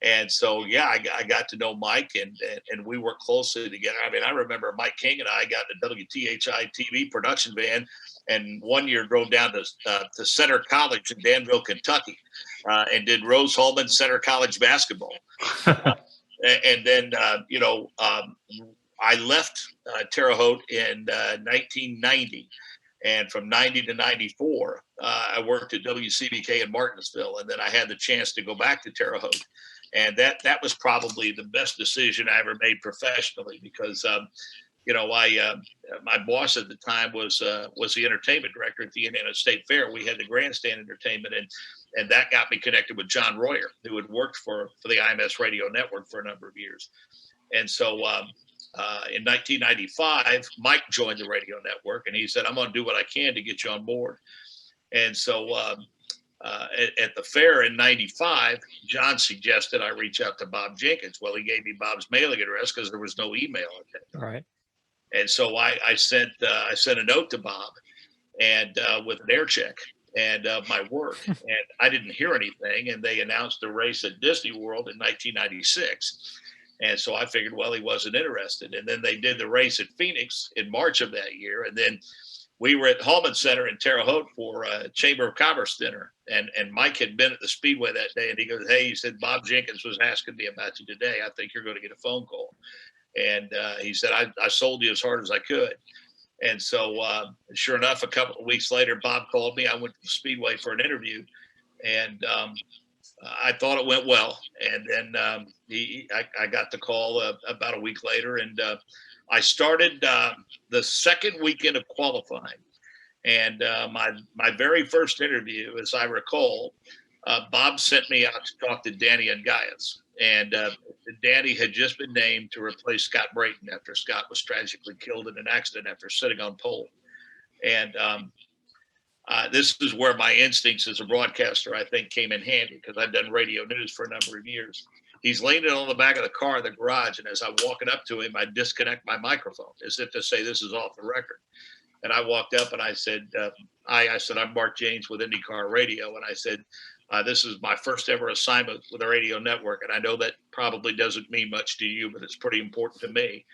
And so, yeah, I got to know Mike, and we worked closely together. I mean, I remember Mike King and I got in a WTHI TV production van, and one year drove down to Center College in Danville, Kentucky, and did Rose Hulman Center College basketball. And then, I left Terre Haute in 1990. And from 90 to 94, I worked at WCBK in Martinsville. And then I had the chance to go back to Terre Haute. And that was probably the best decision I ever made professionally, because, my boss at the time was the entertainment director at the Indiana State Fair. We had the grandstand entertainment, and that got me connected with John Royer, who had worked for the IMS Radio Network for a number of years. And so in 1995, Mike joined the radio network, and he said, I'm going to do what I can to get you on board. And so at the fair in 95, John suggested I reach out to Bob Jenkins. Well, he gave me Bob's mailing address because there was no email at that time. Right. And so I sent a note to Bob, and with an air check and my work, and I didn't hear anything. And they announced the race at Disney World in 1996. And so I figured, well, he wasn't interested. And then they did the race at Phoenix in March of that year. And then we were at Hulman Center in Terre Haute for a Chamber of Commerce dinner. And Mike had been at the Speedway that day. And he goes, hey, he said, Bob Jenkins was asking me about you today. I think you're going to get a phone call. And he said, I sold you as hard as I could. And so sure enough, a couple of weeks later, Bob called me. I went to the Speedway for an interview. And I thought it went well. And then I got the call about a week later. And I started the second weekend of qualifying. And my very first interview, as I recall, Bob sent me out to talk to Danny and Gaius. And Danny had just been named to replace Scott Brayton after Scott was tragically killed in an accident after sitting on pole. And this is where my instincts as a broadcaster, I think, came in handy, because I've done radio news for a number of years. He's leaning on the back of the car in the garage, and as I'm walking up to him, I disconnect my microphone as if to say, this is off the record. And I walked up and I said, I said, I'm Mark Jaynes with IndyCar Radio. And I said, this is my first ever assignment with the radio network. And I know that probably doesn't mean much to you, but it's pretty important to me.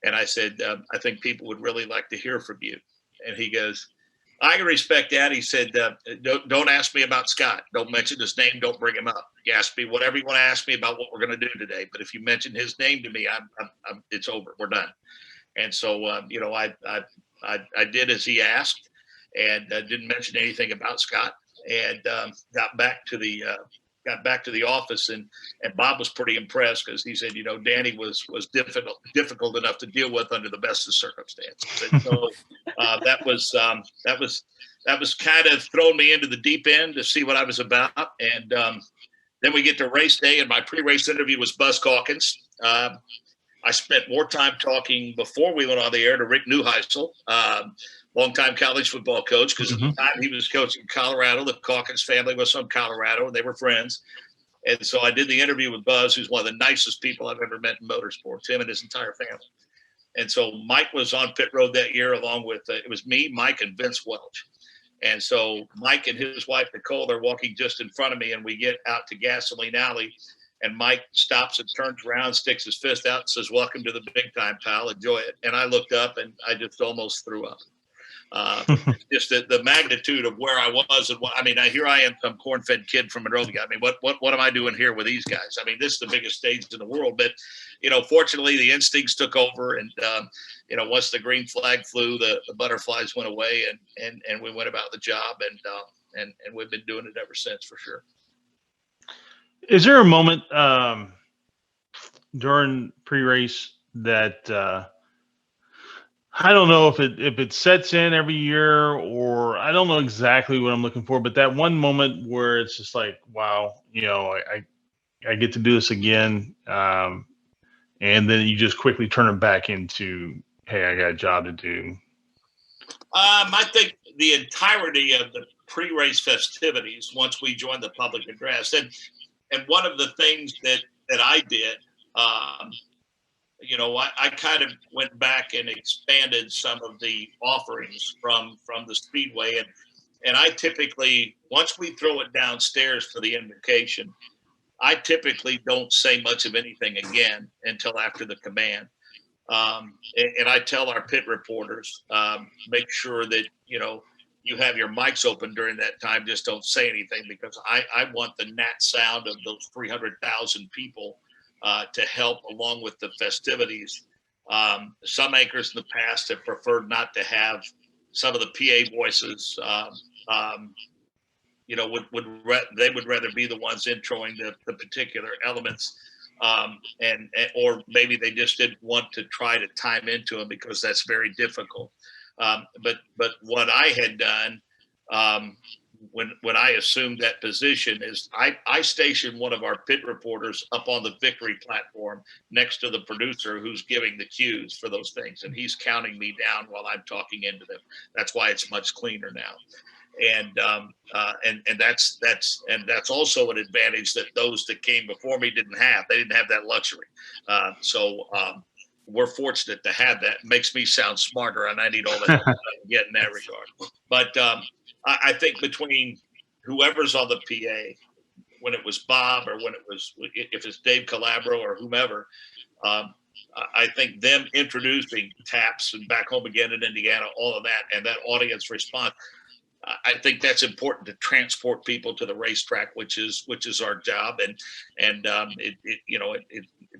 And I said, I think people would really like to hear from you. And he goes, I can respect that. He said, don't ask me about Scott. Don't mention his name. Don't bring him up. You ask me whatever you want to ask me about what we're going to do today. But if you mention his name to me, it's over. We're done. And so, I did as he asked, and didn't mention anything about Scott, and got back to the office, and Bob was pretty impressed, because he said, Danny was difficult enough to deal with under the best of circumstances. And so that was kind of throwing me into the deep end to see what I was about. And then we get to race day, and my pre-race interview was Buzz Calkins. I spent more time talking before we went on the air to Rick Neuheisel, longtime college football coach, because at the time he was coaching Colorado. The Calkins family was from Colorado, and they were friends. And so I did the interview with Buzz, who's one of the nicest people I've ever met in motorsports, him and his entire family. And so Mike was on pit road that year, along with, it was me, Mike, and Vince Welch. And so Mike and his wife, Nicole, they're walking just in front of me, and we get out to Gasoline Alley. And Mike stops and turns around, sticks his fist out, and says, welcome to the big time, pal. Enjoy it. And I looked up, and I just almost threw up. Just the magnitude of where I was. And here I am, some corn-fed kid from Monrovia. I mean, what am I doing here with these guys? I mean, this is the biggest stage in the world. But, fortunately, the instincts took over. And, once the green flag flew, the butterflies went away, and we went about the job. And we've been doing it ever since, for sure. Is there a moment during pre-race that I don't know if it sets in every year, or I don't know exactly what I'm looking for, but that one moment where it's just like, wow, I get to do this again, and then you just quickly turn it back into, hey, I got a job to do. I think the entirety of the pre-race festivities once we joined the public address. And one of the things that I did, I kind of went back and expanded some of the offerings from the Speedway. And I typically, once we throw it downstairs for the invocation, I typically don't say much of anything again until after the command. And I tell our pit reporters, make sure that, you have your mics open during that time. Just don't say anything, because I want the nat sound of those 300,000 people to help along with the festivities. Some anchors in the past have preferred not to have some of the PA voices. They would rather be the ones introing the particular elements. Or maybe they just didn't want to try to time into them because that's very difficult. But what I had done when I assumed that position is I stationed one of our pit reporters up on the victory platform next to the producer who's giving the cues for those things, and he's counting me down while I'm talking into them. That's why it's much cleaner now. And that's also an advantage that those that came before me didn't have. They didn't have that luxury. So we're fortunate to have that. It makes me sound smarter, and I need all the help I can get in that regard. But I think between whoever's on the PA, when it was Bob or if it's Dave Calabro or whomever, I think them introducing TAPS and Back Home Again in Indiana, all of that, and that audience response, I think that's important to transport people to the racetrack, which is our job, and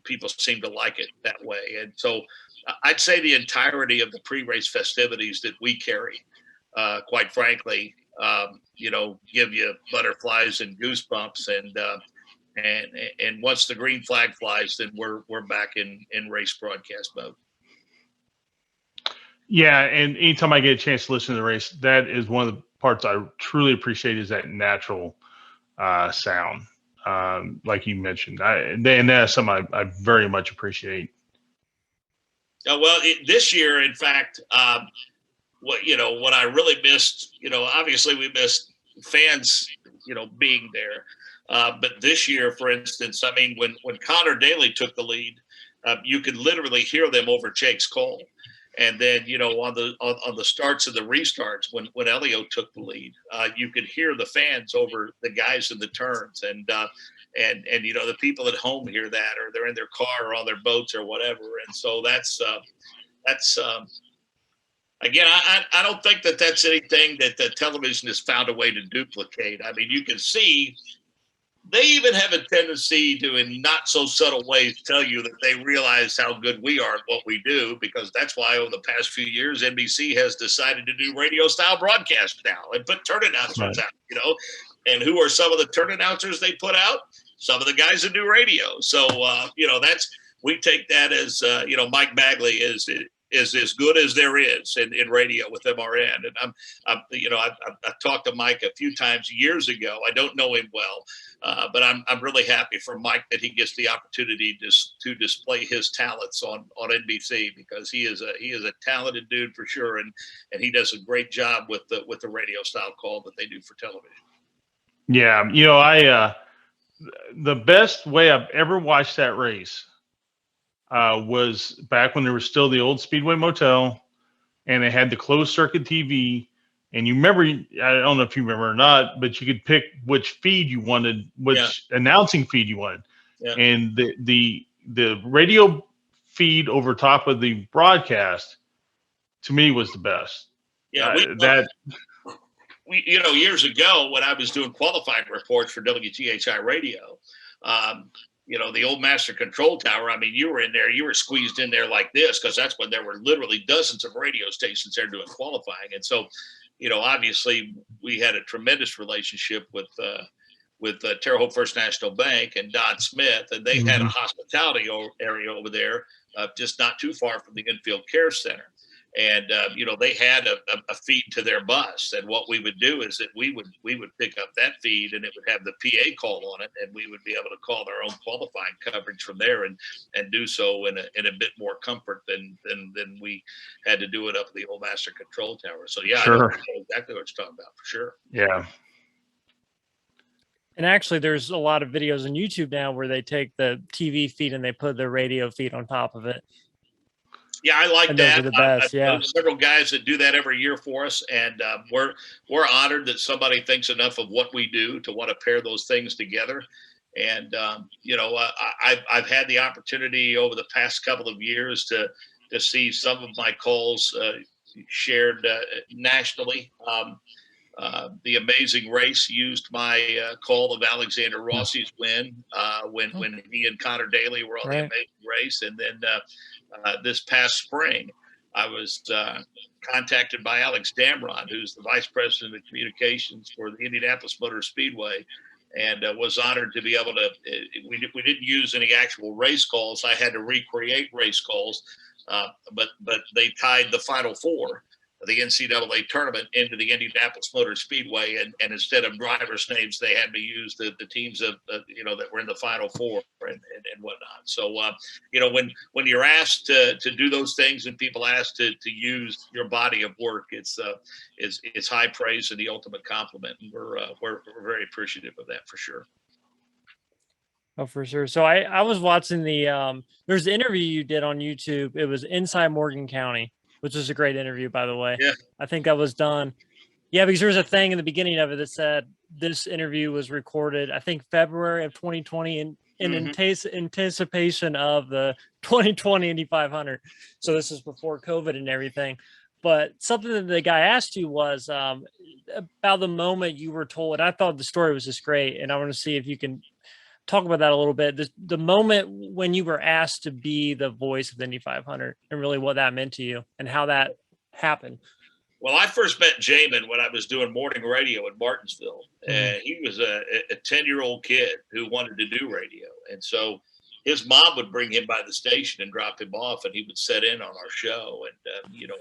people seem to like it that way. And so I'd say the entirety of the pre-race festivities that we carry, quite frankly, give you butterflies and goosebumps, and once the green flag flies, then we're back in race broadcast mode. Yeah, and anytime I get a chance to listen to the race, that is one of the parts I truly appreciate, is that natural sound, like you mentioned. And that's something I very much appreciate. This year, in fact, what I really missed, obviously we missed fans, being there. But this year, for instance, I mean, when Connor Daly took the lead, you could literally hear them over Jake's call. And then, on the starts and the restarts, when Elio took the lead, you could hear the fans over the guys in the turns, and the people at home hear that, or they're in their car or on their boats or whatever. And so that's again, I don't think that's anything that the television has found a way to duplicate. I mean, you can see they even have a tendency to, in not so subtle ways, tell you that they realize how good we are at what we do, because that's why over the past few years, NBC has decided to do radio style broadcasts now and put turn announcers out, and who are some of the turn announcers they put out? Some of the guys that do radio. So, we take that as, Mike Bagley is as good as there is in radio with MRN. And I've talked to Mike a few times years ago. I don't know him well, but I'm really happy for Mike that he gets the opportunity to display his talents on NBC, because he is a talented dude for sure, and he does a great job with the radio style call that they do for television. Yeah, the best way I've ever watched that race was back when there was still the old Speedway Motel, and they had the closed circuit TV. And you remember, I don't know if you remember or not, but you could pick which feed you wanted, which announcing feed you wanted. Yeah. And the radio feed over top of the broadcast, to me, was the best. Yeah, years ago when I was doing qualifying reports for WGHI Radio, the old master control tower, I mean, you were squeezed in there like this, because that's when there were literally dozens of radio stations there doing qualifying. And so, obviously we had a tremendous relationship with Terre Haute First National Bank and Don Smith, and they had a hospitality area over there, just not too far from the Infield Care Center. And they had a feed to their bus, and what we would do is that we would pick up that feed, and it would have the PA call on it, and we would be able to call our own qualifying coverage from there, and do so in a bit more comfort than we had to do it up at the old master control tower. So yeah, sure. I know exactly what you're talking about for sure. Yeah. And actually, there's a lot of videos on YouTube now where they take the TV feed and they put the radio feed on top of it. Yeah, I like and that. Those are the best. I know several guys that do that every year for us, and we're honored that somebody thinks enough of what we do to want to pair those things together. And I've had the opportunity over the past couple of years to see some of my calls shared nationally. The Amazing Race used my call of Alexander Rossi's win when he and Connor Daly were on the Amazing Race, and then this past spring, I was contacted by Alex Damron, who's the vice president of communications for the Indianapolis Motor Speedway, and was honored to be able to. We didn't use any actual race calls. I had to recreate race calls, but they tied the Final Four of the NCAA tournament into the Indianapolis Motor Speedway, and instead of drivers' names, they had me use the teams of that were in the Final Four and whatnot. So when you're asked to do those things and people ask to use your body of work, it's high praise and the ultimate compliment, and we're very appreciative of that for sure. Oh, for sure. So I was watching there's an interview you did on YouTube. It was Inside Morgan County, which was a great interview, by the way. Yeah. I think that was done. Yeah, because there was a thing in the beginning of it that said this interview was recorded, I think, February of 2020 in anticipation of the 2020 Indy 500. So this is before COVID and everything. But something that the guy asked you was about the moment you were told, and I thought the story was just great, and I want to see if you can talk about that a little bit. The moment when you were asked to be the voice of the Indy 500 and really what that meant to you and how that happened. Well, I first met Jamin when I was doing morning radio in Martinsville. And he was a 10-year-old kid who wanted to do radio. And so his mom would bring him by the station and drop him off, and he would sit in on our show. And,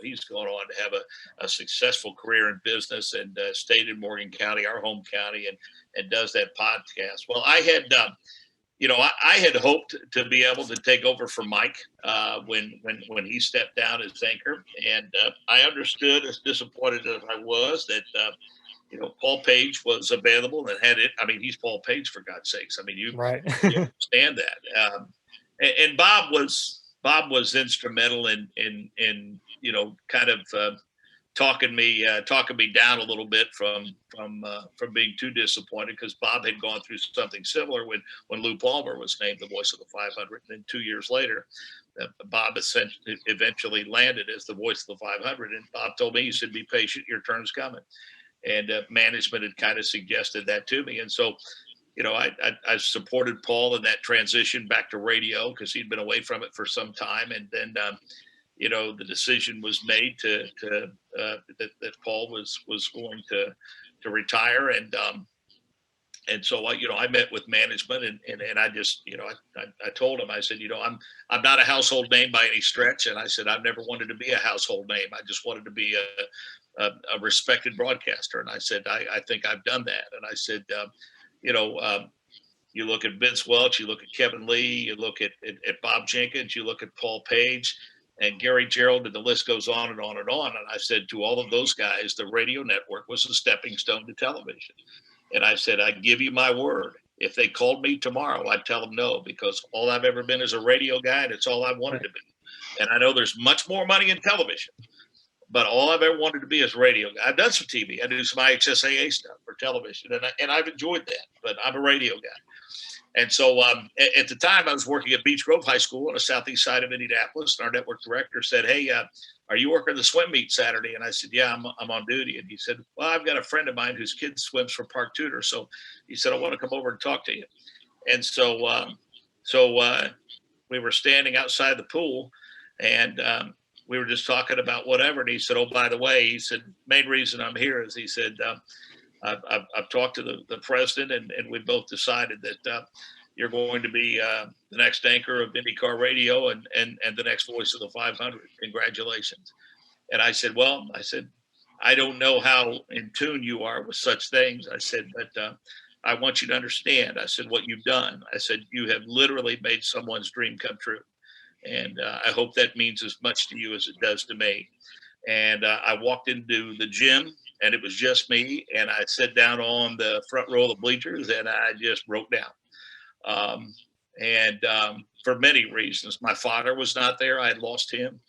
he's going on to have a successful career in business and stayed in Morgan County, our home county, and does that podcast. Well, I had hoped to be able to take over for Mike when he stepped down as anchor, and I understood, as disappointed as I was, that Paul Page was available and had it. I mean, he's Paul Page, for God's sakes. I mean, you understand that. And Bob was instrumental in kind of talking me down a little bit from being too disappointed, because Bob had gone through something similar when Lou Palmer was named the voice of the 500, and then 2 years later, Bob eventually landed as the voice of the 500. And Bob told me, he said, "Be patient, your turn's coming." And management had kind of suggested that to me, and so I supported Paul in that transition back to radio, because he'd been away from it for some time, and then. The decision was made that Paul was going to retire, and so I met with management, and I just I told him, I said, I'm not a household name by any stretch, and I said I've never wanted to be a household name. I just wanted to be a respected broadcaster, and I said I think I've done that, and I said you look at Vince Welch, you look at Kevin Lee, you look at Bob Jenkins, you look at Paul Page. And Gary Gerald, and the list goes on and on and on. And I said to all of those guys, the radio network was a stepping stone to television. And I said, I give you my word. If they called me tomorrow, I'd tell them no, because all I've ever been is a radio guy, and it's all I wanted to be. And I know there's much more money in television, but all I've ever wanted to be is a radio guy. I've done some TV. I do some IHSAA stuff for television, and I've enjoyed that, but I'm a radio guy. And so at the time, I was working at Beech Grove High School on the southeast side of Indianapolis, and our network director said, "Hey, are you working the swim meet Saturday?" And I said, "Yeah, I'm on duty." And he said, "Well, I've got a friend of mine whose kid swims for Park Tudor, so he said, I want to come over and talk to you." And so we were standing outside the pool, and we were just talking about whatever. And he said, "Oh, by the way," he said, "main reason I'm here is," he said, I've talked to the president, and we both decided that you're going to be the next anchor of IndyCar Radio and the next voice of the 500. Congratulations." And I said, well, I don't know how in tune you are with such things. I said, but I want you to understand. I said, what you've done. I said, you have literally made someone's dream come true. And I hope that means as much to you as it does to me. And I walked into the gym, and it was just me. And I sat down on the front row of the bleachers, and I just broke down. For many reasons, my father was not there. I had lost him.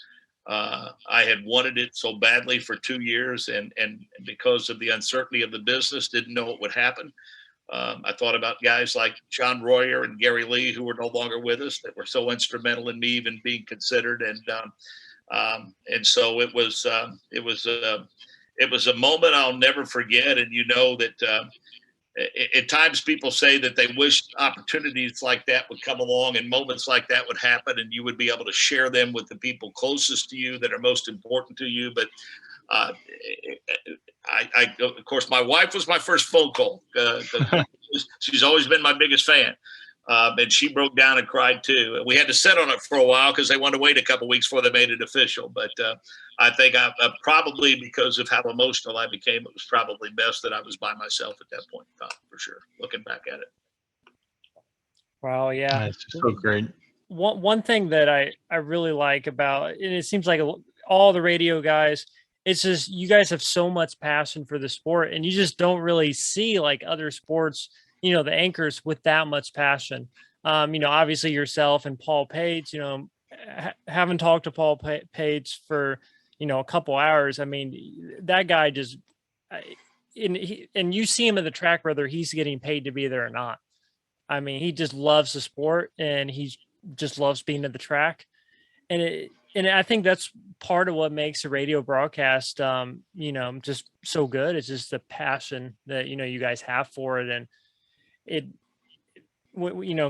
I had wanted it so badly for 2 years, and because of the uncertainty of the business, didn't know what would happen. I thought about guys like John Royer and Gary Lee, who were no longer with us, that were so instrumental in me even being considered. And so it was a moment I'll never forget. And you know that at times people say that they wish opportunities like that would come along and moments like that would happen, and you would be able to share them with the people closest to you that are most important to you. But of course, my wife was my first phone call. She's always been my biggest fan. And she broke down and cried too. And we had to sit on it for a while because they wanted to wait a couple of weeks before they made it official. But I think I probably, because of how emotional I became, it was probably best that I was by myself at that point in time, for sure, looking back at it. Wow, yeah. That's just so great. One thing that I really like about, and it seems like all the radio guys, it's just you guys have so much passion for the sport, and you just don't really see like other sports, the anchors with that much passion. Obviously yourself and Paul Page, haven't talked to Paul Page for, a couple hours. I mean, that guy just, and you see him at the track, whether he's getting paid to be there or not. I mean, he just loves the sport, and he just loves being at the track. And I think that's part of what makes a radio broadcast, just so good. It's just the passion that, you guys have for it. And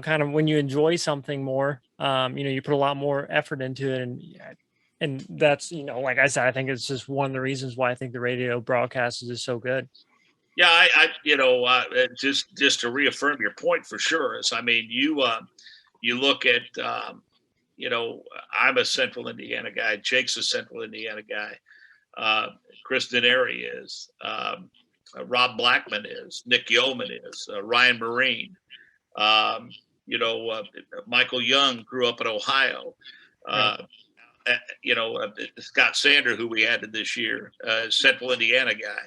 kind of when you enjoy something more, you put a lot more effort into it. And that's, like I said, I think it's just one of the reasons why I think the radio broadcast is so good. Yeah, just to reaffirm your point for sure is, I mean, you look at, I'm a Central Indiana guy. Jake's a Central Indiana guy. Chris Denary is. Rob Blackman is. Nick Yeoman is. Ryan Marine. Michael Young grew up in Ohio. Scott Sander, who we added this year, Central Indiana guy.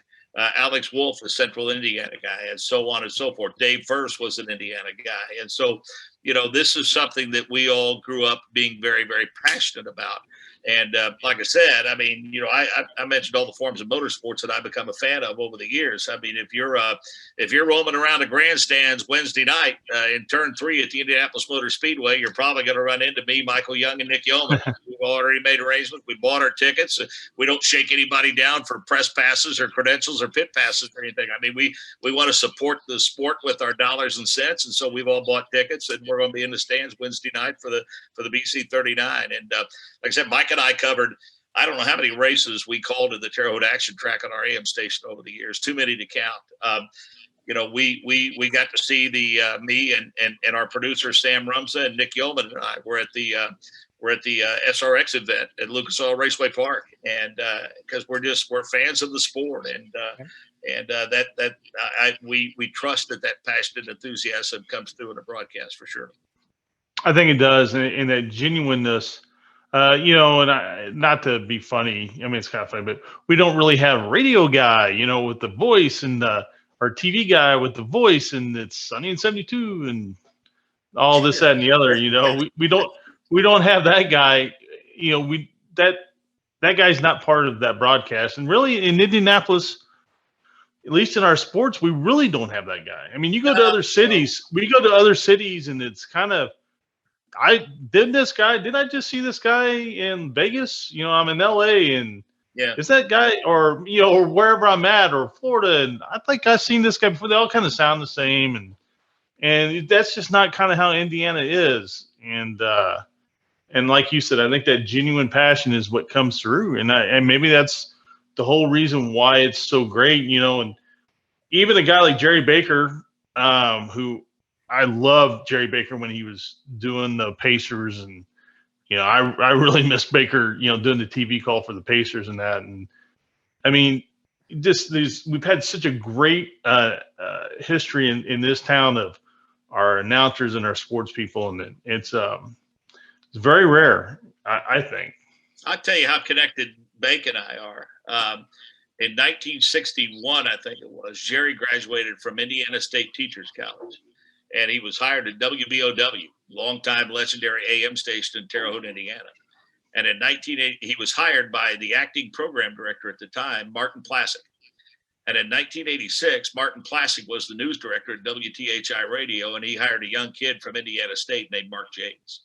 Alex Wolff, a Central Indiana guy, and so on and so forth. Dave First was an Indiana guy. And so, this is something that we all grew up being very, very passionate about. And like I said, I mean, I mentioned all the forms of motorsports that I've become a fan of over the years. I mean, if you're roaming around the grandstands Wednesday night in turn 3 at the Indianapolis Motor Speedway, you're probably going to run into me, Michael Young, and Nick Yeoman. We've already made arrangements. We bought our tickets. We don't shake anybody down for press passes or credentials or pit passes or anything. I mean, we want to support the sport with our dollars and cents, and so we've all bought tickets, and we're going to be in the stands Wednesday night for the BC 39. And like I said, Mike and I covered, I don't know how many races we called at the Terre Haute Action Track on our AM station over the years, too many to count. We got to see me and our producer Sam Rumza and Nick Yeoman and I were at the SRX event at Lucas Oil Raceway Park, and because we're fans of the sport, we trust that passion and enthusiasm comes through in the broadcast for sure. I think it does, and that genuineness. And not to be funny, I mean, it's kind of funny, but we don't really have a radio guy, with the voice, and our TV guy with the voice, and it's Sunny and 72 and all this, that, and the other. We don't have that guy. That guy's not part of that broadcast. And really in Indianapolis, at least in our sports, we really don't have that guy. I mean, you go to other cities, and it's kind of, did I just see this guy in Vegas? I'm in LA, and is that guy, or wherever I'm at, or Florida, and I think I've seen this guy before. They all kind of sound the same, and that's just not kind of how Indiana is. And like you said, I think that genuine passion is what comes through, and maybe that's the whole reason why it's so great. And even a guy like Jerry Baker, who I loved Jerry Baker when he was doing the Pacers, and I really miss Baker, doing the TV call for the Pacers and that. And I mean, we've had such a great history in this town of our announcers and our sports people, and it's very rare, I think. I'll tell you how connected Bake and I are. In 1961, I think it was, Jerry graduated from Indiana State Teachers College, and he was hired at WBOW, longtime legendary AM station in Terre Haute, Indiana. And in 1980, he was hired by the acting program director at the time, Martin Plassick. And in 1986, Martin Plassick was the news director at WTHI Radio, and he hired a young kid from Indiana State named Mark Jaynes.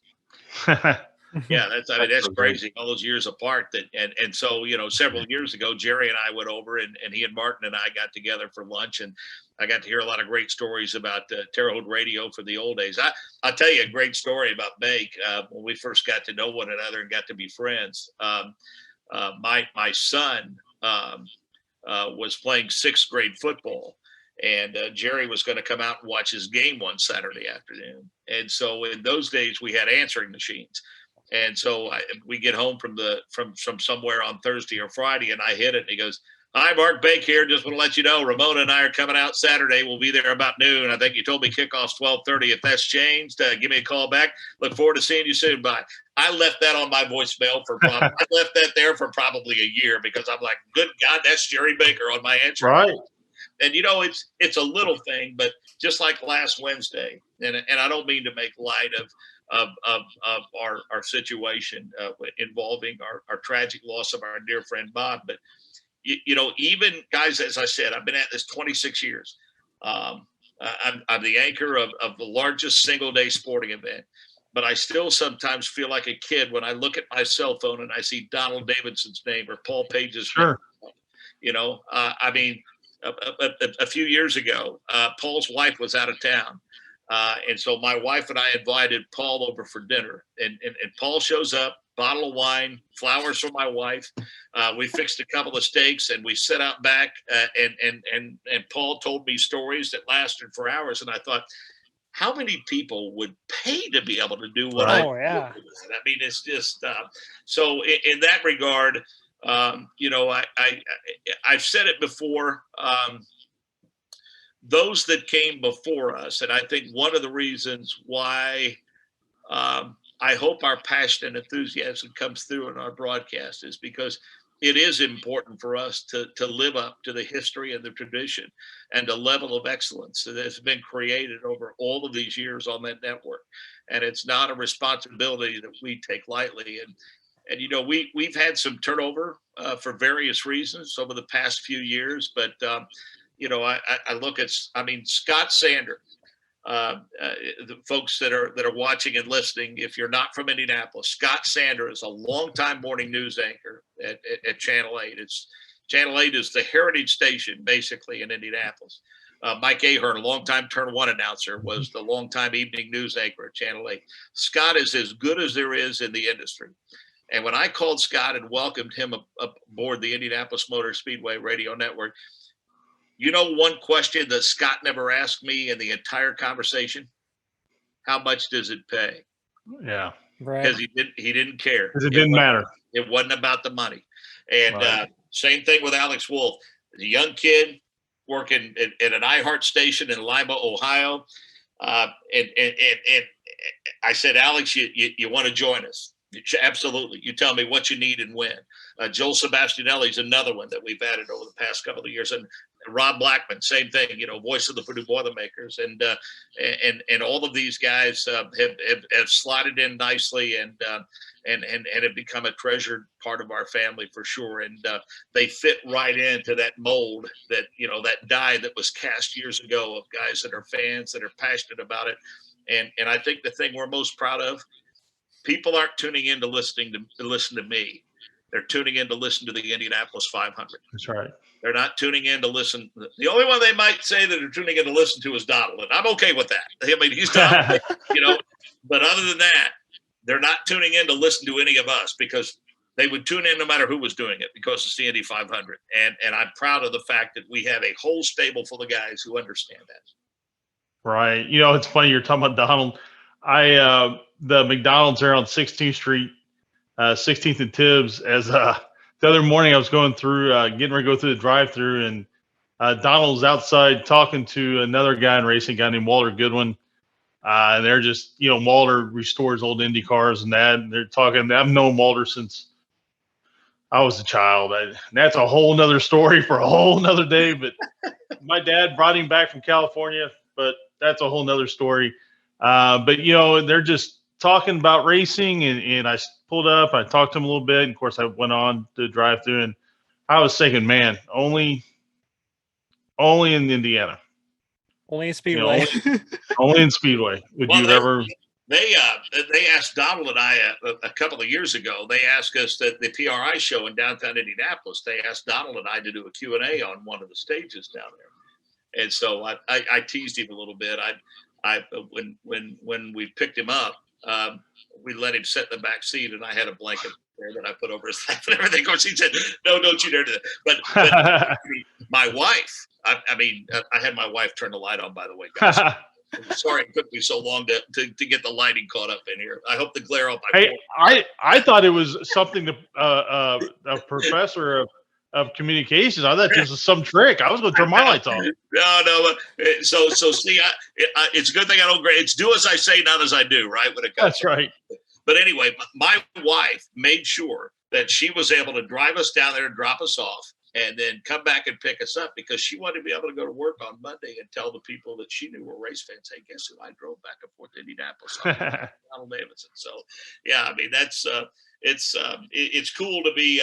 Yeah, that's crazy. All those years apart. And so, several years ago, Jerry and I went over, and he and Martin and I got together for lunch, and I got to hear a lot of great stories about Terre Haute Radio for the old days. I'll tell you a great story about Bake. When we first got to know one another and got to be friends, my son was playing sixth grade football, and Jerry was going to come out and watch his game one Saturday afternoon. And so in those days, we had answering machines. And so we get home from somewhere on Thursday or Friday, and I hit it, and he goes, "Hi, Mark, Bake here. Just want to let you know, Ramona and I are coming out Saturday. We'll be there about noon. I think you told me kickoff's 12:30. If that's changed, give me a call back. Look forward to seeing you soon. Bye." I left that on my voicemail I left that there for probably a year, because I'm like, good God, that's Jerry Baker on my answer. Right. And it's a little thing, but just like last Wednesday, and I don't mean to make light of our situation involving our tragic loss of our dear friend Bob, but even guys, as I said, I've been at this 26 years. I'm the anchor of the largest single day sporting event, but I still sometimes feel like a kid when I look at my cell phone and I see Donald Davidson's name or Paul Page's name. A few years ago, Paul's wife was out of town. And so my wife and I invited Paul over for dinner, and Paul shows up, bottle of wine, flowers for my wife. We fixed a couple of steaks, and we sat out back, and Paul told me stories that lasted for hours. And I thought, how many people would pay to be able to do what I do? I mean, it's just, so in that regard, I've said it before, those that came before us, and I think one of the reasons why I hope our passion and enthusiasm comes through in our broadcast is because it is important for us to live up to the history and the tradition and the level of excellence that has been created over all of these years on that network. And it's not a responsibility that we take lightly. And we've had some turnover for various reasons over the past few years, but I look at, Scott Sander, the folks that are watching and listening, if you're not from Indianapolis, Scott Sander is a longtime morning news anchor at Channel 8. Channel 8 is the heritage station basically in Indianapolis. Mike Ahern, longtime Turn 1 announcer, was the longtime evening news anchor at Channel 8. Scott is as good as there is in the industry. And when I called Scott and welcomed him aboard the Indianapolis Motor Speedway Radio Network, one question that Scott never asked me in the entire conversation: how much does it pay? Yeah. Right. Because he didn't care. Because it didn't matter. It wasn't about the money. And same thing with Alex Wolff, a young kid working at an iHeart station in Lima, Ohio. And I said, Alex, you want to join us? Absolutely. You tell me what you need and when. Joel Sebastianelli is another one that we've added over the past couple of years, and Rob Blackman, same thing. Voice of the Purdue Boilermakers, and all of these guys have slotted in nicely and have become a treasured part of our family for sure. And they fit right into that mold that that die that was cast years ago of guys that are fans that are passionate about it. And I think the thing we're most proud of. People aren't tuning in to listen to me. They're tuning in to listen to the Indianapolis 500. That's right. They're not tuning in to listen. The only one they might say that they're tuning in to listen to is Donald, and I'm okay with that. I mean, he's Donald, But other than that, they're not tuning in to listen to any of us, because they would tune in no matter who was doing it, because it's the Indy 500. And I'm proud of the fact that we have a whole stable full of guys who understand that. Right. It's funny you're talking about Donald. the McDonald's there on 16th Street, 16th and Tibbs. As the other morning I was going through, getting ready to go through the drive-through, and Donald was outside talking to another guy in racing, a guy named Walter Goodwin. And they're just, Walter restores old Indy cars and that. And they're talking. I've known Walter since I was a child. That's a whole nother story for a whole nother day. But my dad brought him back from California, but that's a whole nother story. But they're just talking about racing, and I pulled up. I talked to him a little bit. And of course, I went on to drive through, and I was thinking, man, only in Indiana. Only in Speedway. Only in Speedway. Would you ever? They asked Donald and I a couple of years ago. They asked us at the PRI show in downtown Indianapolis. They asked Donald and I to do a Q&A on one of the stages down there. And so I teased him a little bit. When we picked him up, we let him sit in the back seat, and I had a blanket there that I put over his lap and everything. Of course, he said, "No, don't you dare do that." But my wife. I had my wife turn the light on, by the way, guys. Sorry it took me so long to get the lighting caught up in here. I hope the glare on my phone. I thought it was something to a professor of communications. I thought this was some trick. I was going to turn my lights on. No. So see, it's a good thing I don't. It's do as I say, not as I do, right? When it comes That's right. But anyway, my wife made sure that she was able to drive us down there and drop us off, and then come back and pick us up, because she wanted to be able to go to work on Monday and tell the people that she knew were race fans, hey, guess who I drove back and forth to Indianapolis? Donald Davidson. So, yeah, that's it's cool to be,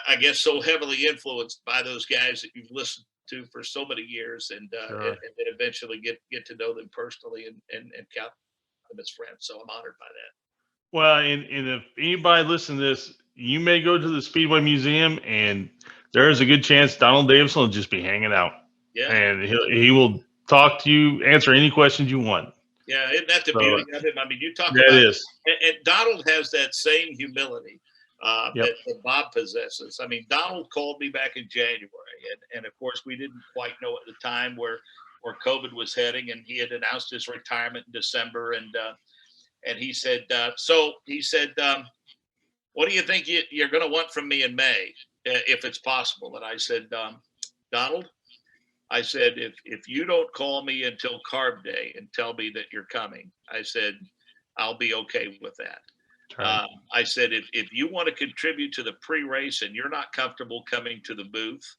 I guess, so heavily influenced by those guys that you've listened to for so many years, and then eventually get to know them personally and count them as friends. So I'm honored by that. Well, and if anybody listening to this, you may go to the Speedway Museum, and there's a good chance Donald Davidson will just be hanging out. Yeah. And he will talk to you, answer any questions you want. Yeah, isn't that the beauty of him? You talk about it. Is. And Donald has that same humility that Bob possesses. Donald called me back in January, and of course, we didn't quite know at the time where COVID was heading, and he had announced his retirement in December, and he said, what do you think you're going to want from me in May, if it's possible? And I said, Donald, I said, if you don't call me until Carb Day and tell me that you're coming, I said, I'll be okay with that. Right. I said, if you want to contribute to the pre-race and you're not comfortable coming to the booth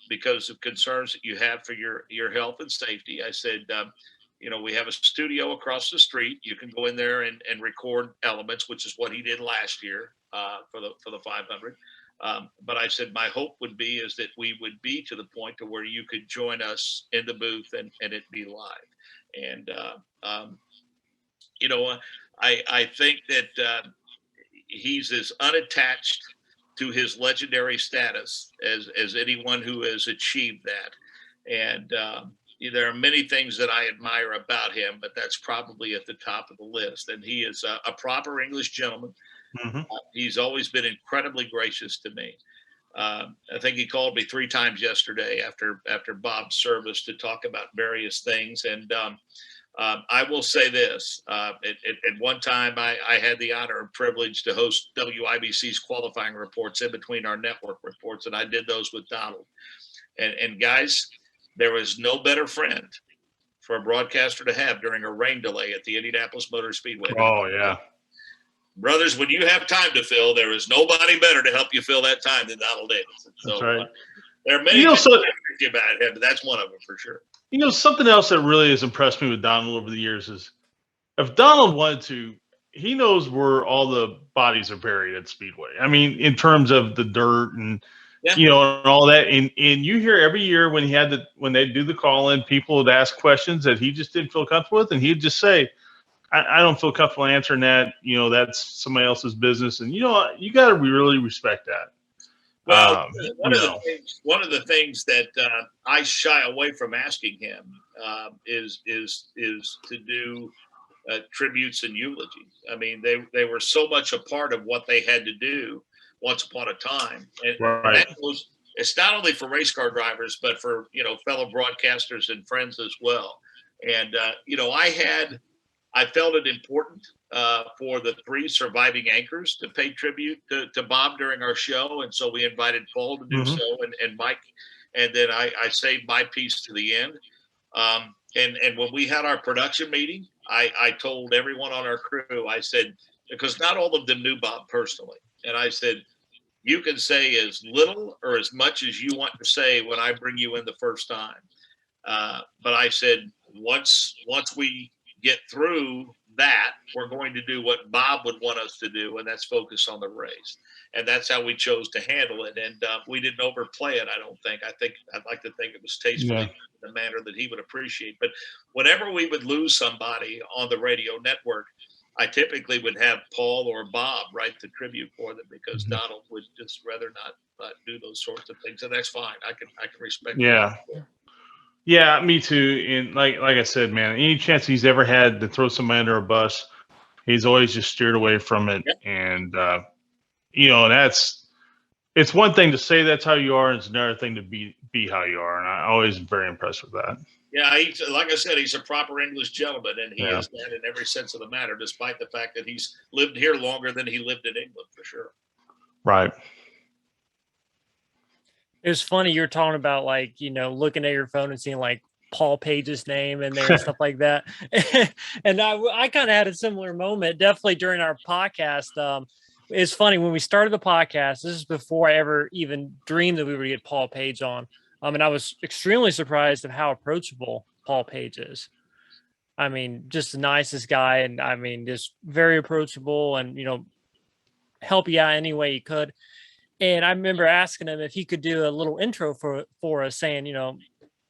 because of concerns that you have for your health and safety, I said, we have a studio across the street. You can go in there and record elements, which is what he did last year for the 500. But I said, my hope would be is that we would be to the point to where you could join us in the booth and it be live. And, I think that he's as unattached to his legendary status as anyone who has achieved that. And, there are many things that I admire about him, but that's probably at the top of the list. And he is a proper English gentleman. Mm-hmm. He's always been incredibly gracious to me. I think he called me 3 times yesterday after Bob's service to talk about various things. And I will say this, at one time I had the honor and privilege to host WIBC's qualifying reports in between our network reports, and I did those with Donald. And guys, there was no better friend for a broadcaster to have during a rain delay at the Indianapolis Motor Speedway. Oh, yeah. Brothers, when you have time to fill, there is nobody better to help you fill that time than Donald Davidson. So that's right. There are many things about him, but that's one of them for sure. Something else that really has impressed me with Donald over the years is if Donald wanted to, he knows where all the bodies are buried at Speedway. In terms of the dirt and and all that. And you hear every year when they do the call in, people would ask questions that he just didn't feel comfortable with. And he'd just say, I don't feel comfortable answering that. That's somebody else's business. And, you got to really respect that. Well, one of the things that I shy away from asking him is to do tributes and eulogies. They were so much a part of what they had to do once upon a time. And right. It's not only for race car drivers, but for, fellow broadcasters and friends as well. And, I had I felt it important for the three surviving anchors to pay tribute to Bob during our show. And so we invited Paul to do so, and Mike. And then I saved my piece to the end. And when we had our production meeting, I told everyone on our crew, I said, because not all of them knew Bob personally. And I said, you can say as little or as much as you want to say when I bring you in the first time. But I said, once we get through that, we're going to do what Bob would want us to do, and that's focus on the race. And that's how we chose to handle it. And we didn't overplay it, I don't think. I'd like to think it was tastefully in the manner that he would appreciate. But whenever we would lose somebody on the radio network, I typically would have Paul or Bob write the tribute for them, because Donald would just rather not do those sorts of things. And that's fine. I can respect that. Yeah, me too. And like I said, man, any chance he's ever had to throw somebody under a bus, he's always just steered away from it. Yep. And it's one thing to say that's how you are, and it's another thing to be how you are. And I always am very impressed with that. Yeah, like I said, he's a proper English gentleman, and he is that in every sense of the matter, despite the fact that he's lived here longer than he lived in England, for sure. Right. It was funny, you were talking about, like, looking at your phone and seeing like Paul Page's name in there and stuff like that. And I kind of had a similar moment, definitely during our podcast. It's funny, when we started the podcast, this is before I ever even dreamed that we would get Paul Page on. And I was extremely surprised at how approachable Paul Page is. I mean, just the nicest guy, and I mean, just very approachable, and help you out any way he could. And I remember asking him if he could do a little intro for us, saying,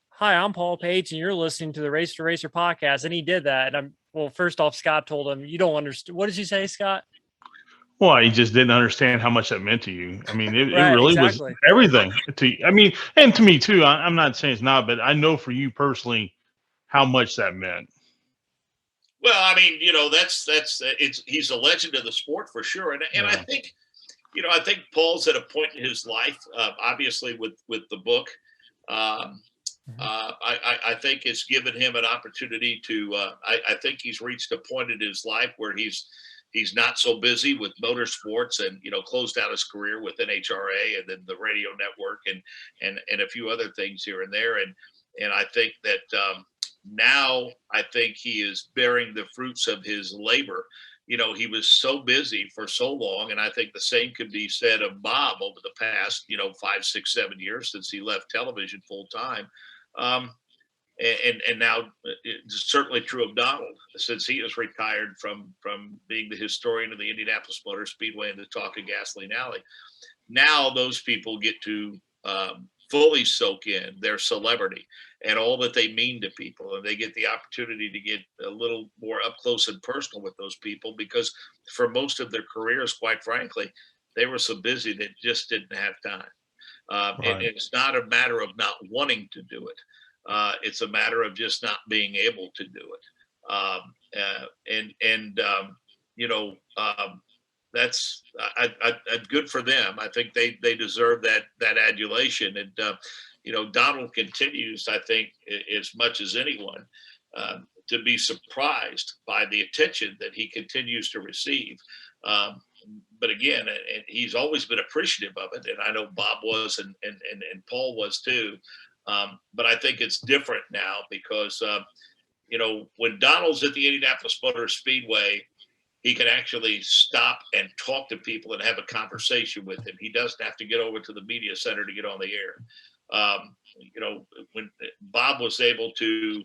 hi, I'm Paul Page, and you're listening to the Race to Racer podcast. And he did that. And first off, Scott told him, you don't understand. What did you say, Scott? Well, he just didn't understand how much that meant to you. I mean, it really was everything and to me too. I'm not saying it's not, but I know for you personally how much that meant. Well, I mean, he's a legend of the sport for sure. And I think, I think Paul's at a point in his life, obviously with the book. I think it's given him an opportunity to. I think he's reached a point in his life where he's not so busy with motorsports, and closed out his career with NHRA and then the radio network and a few other things here and there. And I think that now I think he is bearing the fruits of his labor. He was so busy for so long, and I think the same could be said of Bob over the past, 5, 6, 7 years since he left television full time. And now it's certainly true of Donald, since he is retired from being the historian of the Indianapolis Motor Speedway and the Talk of Gasoline Alley. Now those people get to fully soak in their celebrity and all that they mean to people, and they get the opportunity to get a little more up close and personal with those people, because for most of their careers, quite frankly, they were so busy they just didn't have time. And it's not a matter of not wanting to do it. It's a matter of just not being able to do it. That's good for them. I think they deserve that adulation. And, Donald continues, I think, as much as anyone, to be surprised by the attention that he continues to receive. But again, and he's always been appreciative of it. And I know Bob was, and Paul was too. But I think it's different now because, when Donald's at the Indianapolis Motor Speedway, he can actually stop and talk to people and have a conversation with them. He doesn't have to get over to the media center to get on the air. When Bob was able to,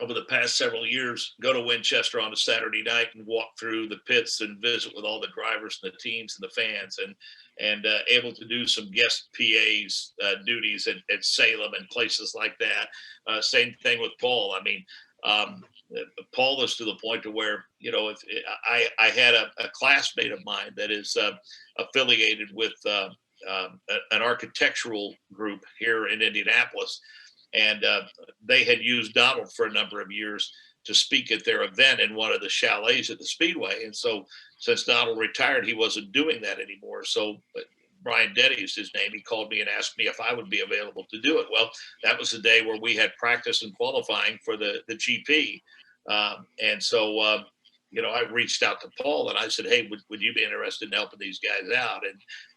over the past several years, go to Winchester on a Saturday night and walk through the pits and visit with all the drivers and the teams and the fans, and able to do some guest PAs duties at Salem and places like that. Same thing with Paul. I mean, Paul is to the point to where, if I had a classmate of mine that is affiliated with an architectural group here in Indianapolis, and they had used Donald for a number of years to speak at their event in one of the chalets at the Speedway. And so since Donald retired, he wasn't doing that anymore. So Brian Denny is his name. He called me and asked me if I would be available to do it. Well, that was the day where we had practice and qualifying for the GP. And so, I reached out to Paul and I said, hey, would you be interested in helping these guys out?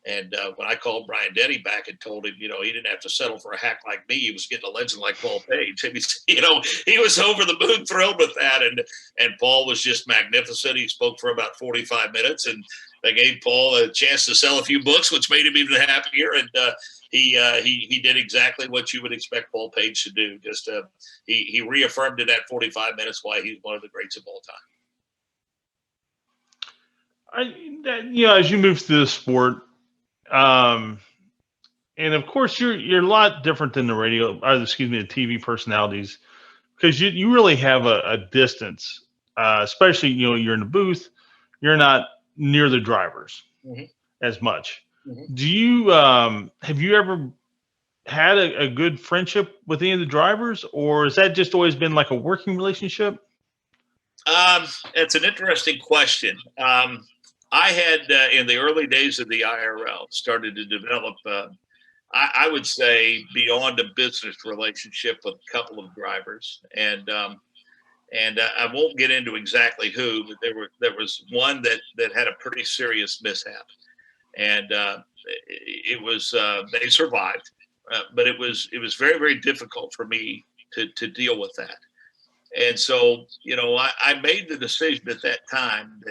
And when I called Brian Denny back and told him, he didn't have to settle for a hack like me. He was getting a legend like Paul Page. And he was over the moon thrilled with that. And Paul was just magnificent. He spoke for about 45 minutes and they gave Paul a chance to sell a few books, which made him even happier. And he did exactly what you would expect Paul Page to do. Just he reaffirmed in that 45 minutes why he's one of the greats of all time. As you move through the sport, and of course you're a lot different than the the TV personalities, because you really have a distance, especially you're in the booth, you're not near the drivers as much. Do you have you ever had a good friendship with any of the drivers, or has that just always been like a working relationship? It's an interesting question. I had, in the early days of the IRL, started to develop, I would say, beyond a business relationship with a couple of drivers. And I won't get into exactly who, but there was one that had a pretty serious mishap. And it was they survived, but it was very, very difficult for me to deal with that. And so, I made the decision at that time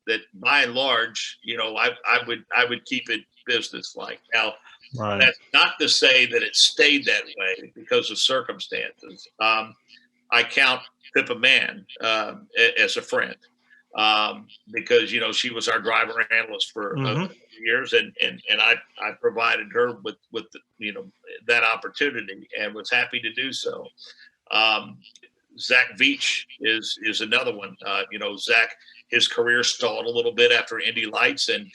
that by and large, I would keep it business-like. Now, That's not to say that it stayed that way because of circumstances. I count Pippa Mann as a friend because, she was our driver analyst for years, and I provided her with that opportunity and was happy to do so. Zach Veach is another one. Zach, his career stalled a little bit after Indy Lights, and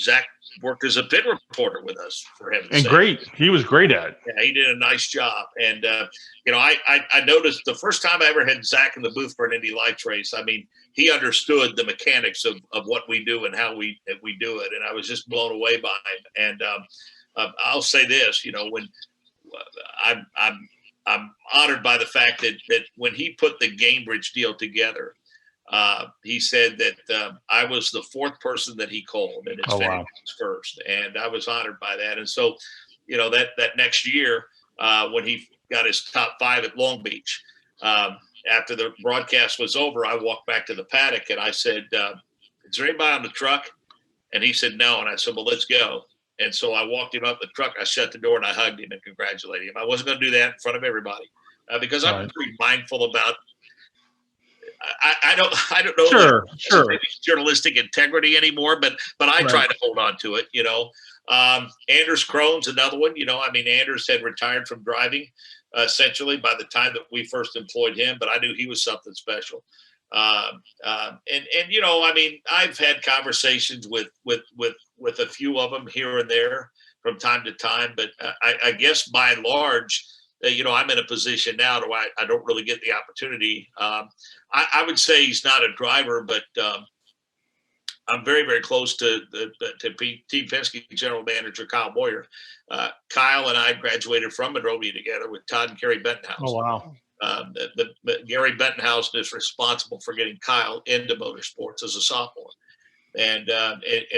Zach worked as a pit reporter with us, for heaven's sake. And great, he was great at it. Yeah, he did a nice job. And I noticed the first time I ever had Zach in the booth for an Indy Lights race, I mean, he understood the mechanics of what we do and how we do it, and I was just blown away by him. And I'll say this, when I'm honored by the fact that when he put the Gamebridge deal together, he said that I was the fourth person that he called, and it's was first, and I was honored by that. And so, that next year when he got his top 5 at Long Beach, after the broadcast was over, I walked back to the paddock and I said, "Is there anybody on the truck?" And he said, "No." And I said, "Well, let's go." And so I walked him up the truck, I shut the door, and I hugged him and congratulated him. I wasn't going to do that in front of everybody because I'm pretty mindful about. I don't know sure. journalistic integrity anymore, but I try to hold on to it. Anders Krohn's another one. Anders had retired from driving essentially by the time that we first employed him, but I knew he was something special. I've had conversations with a few of them here and there from time to time, but I guess by and large, I'm in a position now to where I don't really get the opportunity. I would say he's not a driver, but I'm very, very close to Team Penske General Manager Kyle Moyer. Kyle and I graduated from Monrovia together with Todd and Gary Bettenhausen. Oh, wow. Gary Bettenhausen is responsible for getting Kyle into motorsports as a sophomore. And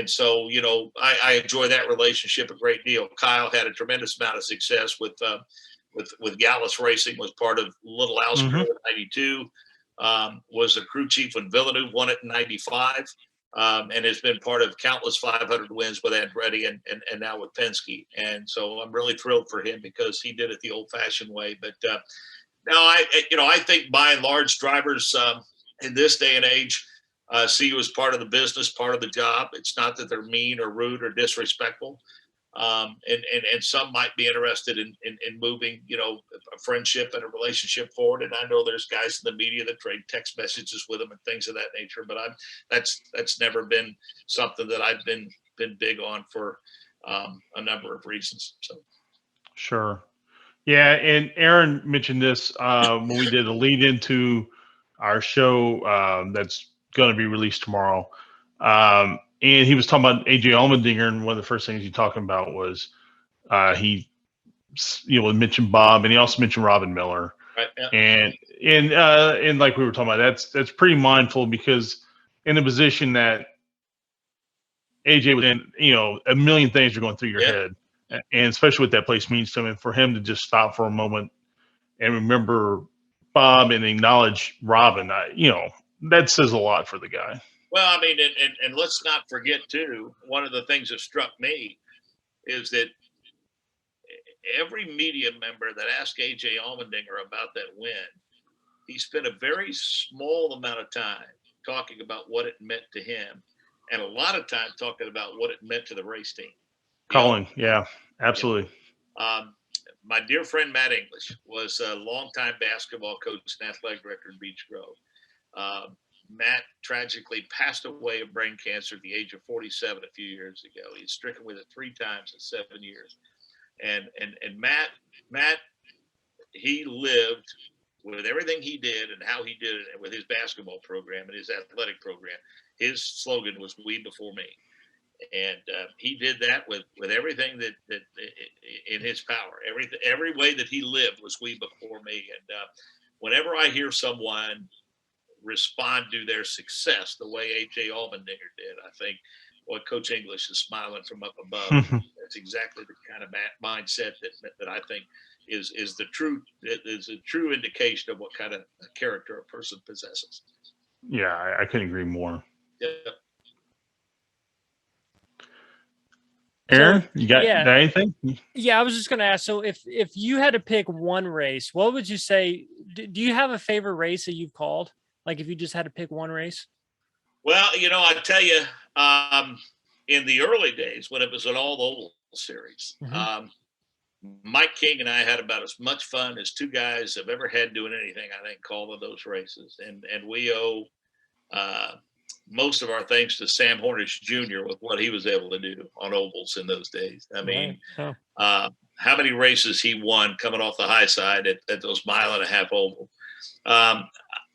so, I enjoy that relationship a great deal. Kyle had a tremendous amount of success with Gallus Racing, was part of Little Al's crew in 92, was a crew chief when Villeneuve won it in 95, and has been part of countless 500 wins with Andretti and now with Penske. And so I'm really thrilled for him because he did it the old fashioned way. But now I think by and large drivers in this day and age see you as part of the business, part of the job. It's not that they're mean or rude or disrespectful. And some might be interested in moving, a friendship and a relationship forward. And I know there's guys in the media that trade text messages with them and things of that nature, but that's never been something that I've been big on for a number of reasons. So. Sure. Yeah. And Aaron mentioned this when we did a lead into our show that's going to be released tomorrow. And he was talking about AJ Allmendinger, and one of the first things he talking about was he mentioned Bob, and he also mentioned Robin Miller. Right. Yeah. And like we were talking about, that's pretty mindful, because in the position that AJ was in, a million things are going through your head, and especially what that place means to him. And for him to just stop for a moment and remember Bob and acknowledge Robin, that says a lot for the guy. Well, I mean, and let's not forget too, one of the things that struck me is that every media member that asked AJ Allmendinger about that win, he spent a very small amount of time talking about what it meant to him, and a lot of time talking about what it meant to the race team. Colin, yeah, absolutely. My dear friend Matt English was a longtime basketball coach and athletic director in Beech Grove. Matt tragically passed away of brain cancer at the age of 47 a few years ago. He's stricken with it 3 times in 7 years. And Matt, he lived with everything he did and how he did it with his basketball program and his athletic program. His slogan was "We before me," and he did that with everything that in his power. Every way that he lived was "We before me." And whenever I hear someone respond to their success the way AJ Allmendinger did, I think, boy, Coach English is smiling from up above. That's exactly the kind of mindset that I think is a true indication of what kind of character a person possesses. Yeah, I couldn't agree more. Yeah. Aaron, you got anything? Yeah, I was just going to ask. So, if you had to pick one race, what would you say? Do you have a favorite race that you've called? Like, if you just had to pick one race? Well, I tell you, in the early days when it was an all oval series, Mike King and I had about as much fun as two guys have ever had doing anything, I think, calling those races. And we owe most of our thanks to Sam Hornish Jr. with what he was able to do on ovals in those days. I mean, how many races he won coming off the high side at those 1.5-mile ovals.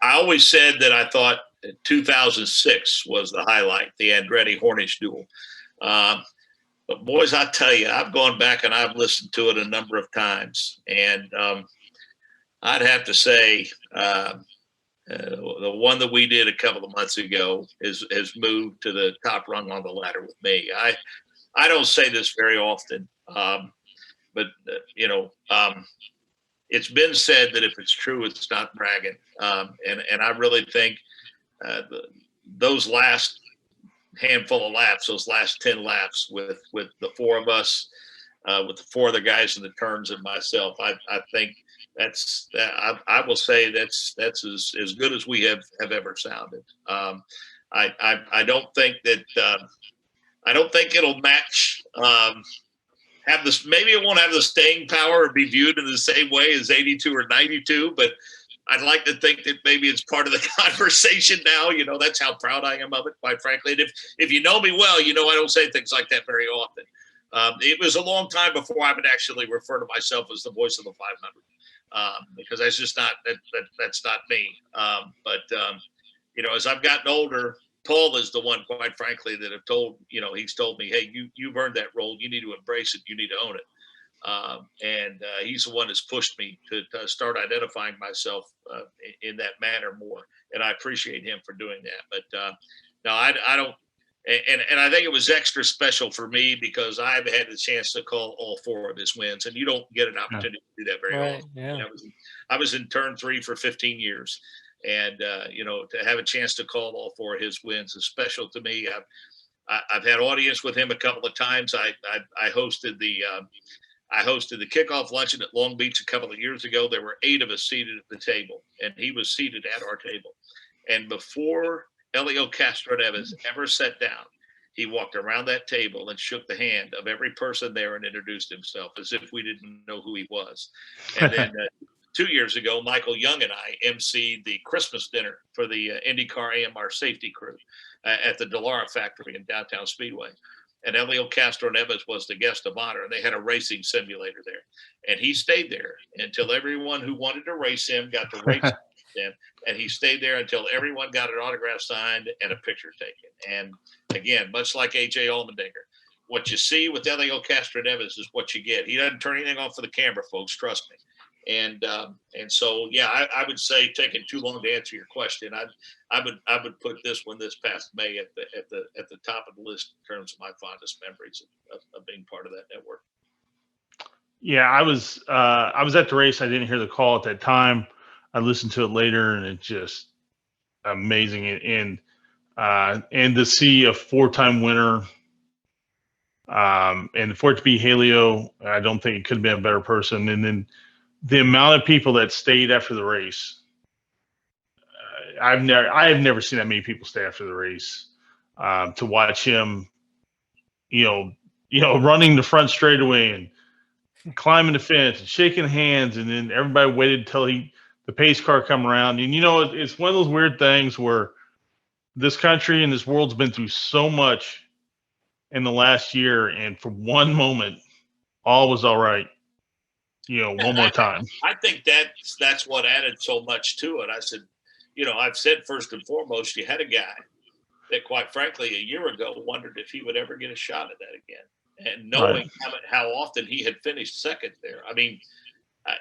I always said that I thought 2006 was the highlight, the Andretti Hornish duel. But boys, I tell you, I've gone back and I've listened to it a number of times, and I'd have to say the one that we did a couple of months ago has moved to the top rung on the ladder with me. I don't say this very often, but it's been said that if it's true, it's not bragging, and I really think those last handful of laps, those last 10 laps with the four of us, with the four of the guys in the turns and myself, I think I will say that's as good as we have ever sounded. I don't think that I don't think it'll match. Have this, maybe it won't have the staying power or be viewed in the same way as 82 or 92, but I'd like to think that maybe it's part of the conversation now. That's how proud I am of it, quite frankly. And if you know me well, I don't say things like that very often. It was a long time before I would actually refer to myself as the voice of the 500, because that's just not that's not me. But as I've gotten older, Paul is the one, quite frankly, that have told he's told me, hey, you've earned that role. You need to embrace it. You need to own it. And he's the one that's pushed me to start identifying myself in that manner more, and I appreciate him for doing that. But no, I don't, and I think it was extra special for me because I've had the chance to call all four of his wins, and you don't get an opportunity to do that very often. Yeah. I was in turn 3 for 15 years, and to have a chance to call all four of his wins is special to me. I've had audience with him a couple of times. I hosted the kickoff luncheon at Long Beach a couple of years ago. There were 8 of us seated at the table, and he was seated at our table. And before Elio Castro-Neves ever sat down, he walked around that table and shook the hand of every person there and introduced himself as if we didn't know who he was. And then 2 years ago, Michael Young and I emceed the Christmas dinner for the IndyCar AMR safety crew at the Dallara factory in downtown Speedway. And Elio Castro-Neves was the guest of honor, and they had a racing simulator there. And he stayed there until everyone who wanted to race him got to race him. And he stayed there until everyone got an autograph signed and a picture taken. And again, much like AJ Allmendinger, what you see with Elio Castro-Neves is what you get. He doesn't turn anything on for the camera, folks. Trust me. And so, yeah, I would say, taking too long to answer your question, I would put this one this past May at the top of the list in terms of my fondest memories of being part of that network. Yeah, I was at the race. I didn't hear the call at that time. I listened to it later, and it's just amazing. And to see a 4-time winner, and for it to be Halio, I don't think it could have been a better person. And then the amount of people that stayed after the race, I have never seen that many people stay after the race to watch him, running the front straightaway and climbing the fence and shaking hands, and then everybody waited till the pace car come around. And it's one of those weird things where this country and this world's been through so much in the last year, and for one moment, all was all right. One more time. I think that's what added so much to it. I said, I've said, first and foremost, you had a guy that, quite frankly, a year ago wondered if he would ever get a shot at that again. And knowing how often he had finished second there. I mean,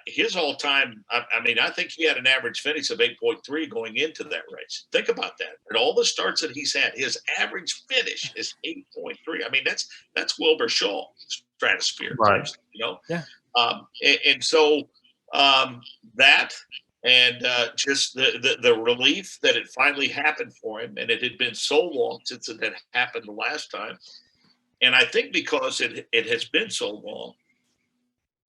his all-time, I think he had an average finish of 8.3 going into that race. Think about that. And all the starts that he's had, his average finish is 8.3. I mean, that's Wilbur Shaw stratosphere. Right. Yeah. And so that and just the relief that it finally happened for him, and it had been so long since it had happened the last time. And I think because it has been so long,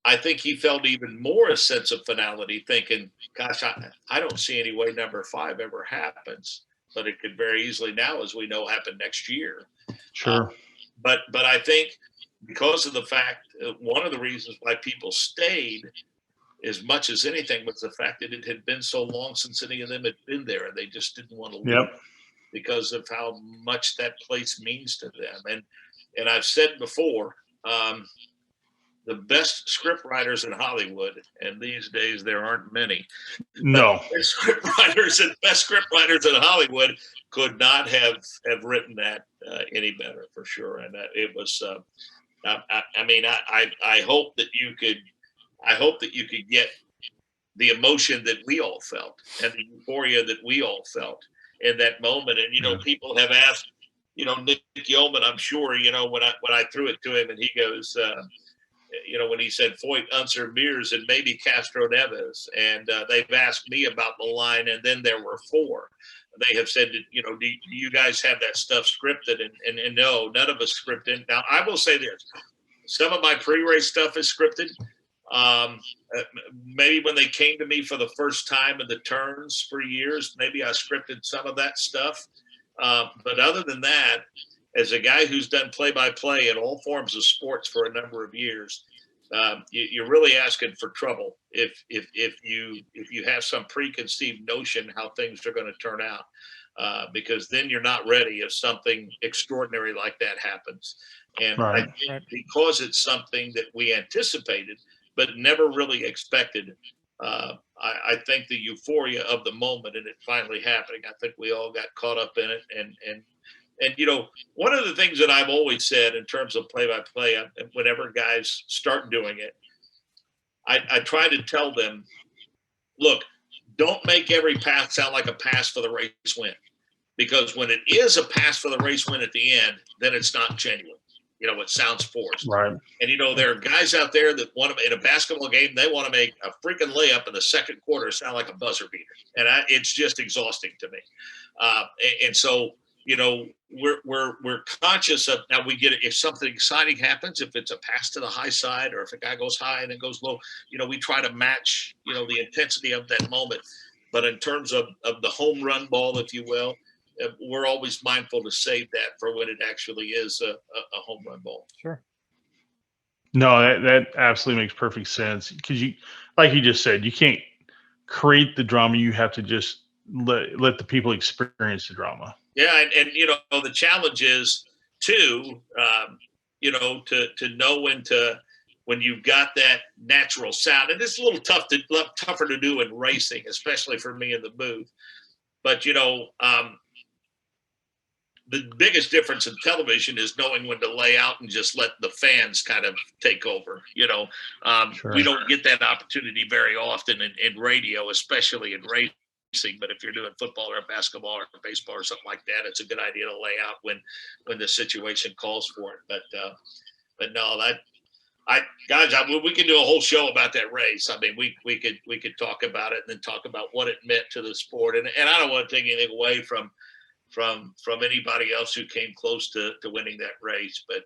I think he felt even more a sense of finality, thinking, gosh, I don't see any way number 5 ever happens, but it could very easily now, as we know, happen next year. Sure. But I think because of the fact, one of the reasons why people stayed as much as anything was the fact that it had been so long since any of them had been there, and they just didn't want to leave because of how much that place means to them. And I've said before, the best script writers in Hollywood, and these days there aren't many. No. Best script writers in Hollywood could not have written that any better, for sure. And it was. I hope that you could get the emotion that we all felt and the euphoria that we all felt in that moment. And people have asked, Nick Yeoman, I'm sure, when I threw it to him, and he goes, when he said Foyt, Unser, Mears, and maybe Castro Neves, and they've asked me about the line, and then there were 4. They have said, do you guys have that stuff scripted? And no, none of us scripted. Now, I will say this. Some of my pre-race stuff is scripted. Maybe when they came to me for the first time in the turns for years, maybe I scripted some of that stuff. But other than that, as a guy who's done play-by-play in all forms of sports for a number of years, you're really asking for trouble if you have some preconceived notion how things are going to turn out, because then you're not ready if something extraordinary like that happens. And I think because it's something that we anticipated but never really expected, I think the euphoria of the moment and it finally happening, I think we all got caught up in it. And one of the things that I've always said in terms of play-by-play, whenever guys start doing it, I try to tell them, look, don't make every pass sound like a pass for the race win, because when it is a pass for the race win at the end, then it's not genuine. It sounds forced. Right. And, there are guys out there that want to, in a basketball game, they want to make a freaking layup in the second quarter sound like a buzzer beater. And it's just exhausting to me. And so, we're conscious of, now we get it. If something exciting happens, if it's a pass to the high side, or if a guy goes high and then goes low, we try to match, the intensity of that moment. But in terms of the home run ball, if you will, we're always mindful to save that for when it actually is a home run ball. Sure. No, that absolutely makes perfect sense, because you, like you just said, you can't create the drama. You have to just let the people experience the drama. Yeah, and the challenge is too, to know when you've got that natural sound, and it's a little tougher to do in racing, especially for me in the booth. But the biggest difference in television is knowing when to lay out and just let the fans kind of take over. Sure. We don't get that opportunity very often in radio, especially in racing. But if you're doing football or basketball or baseball or something like that, it's a good idea to lay out when the situation calls for it. But no, we could do a whole show about that race. I mean, we could talk about it and then talk about what it meant to the sport. And I don't want to take anything away from anybody else who came close to winning that race. But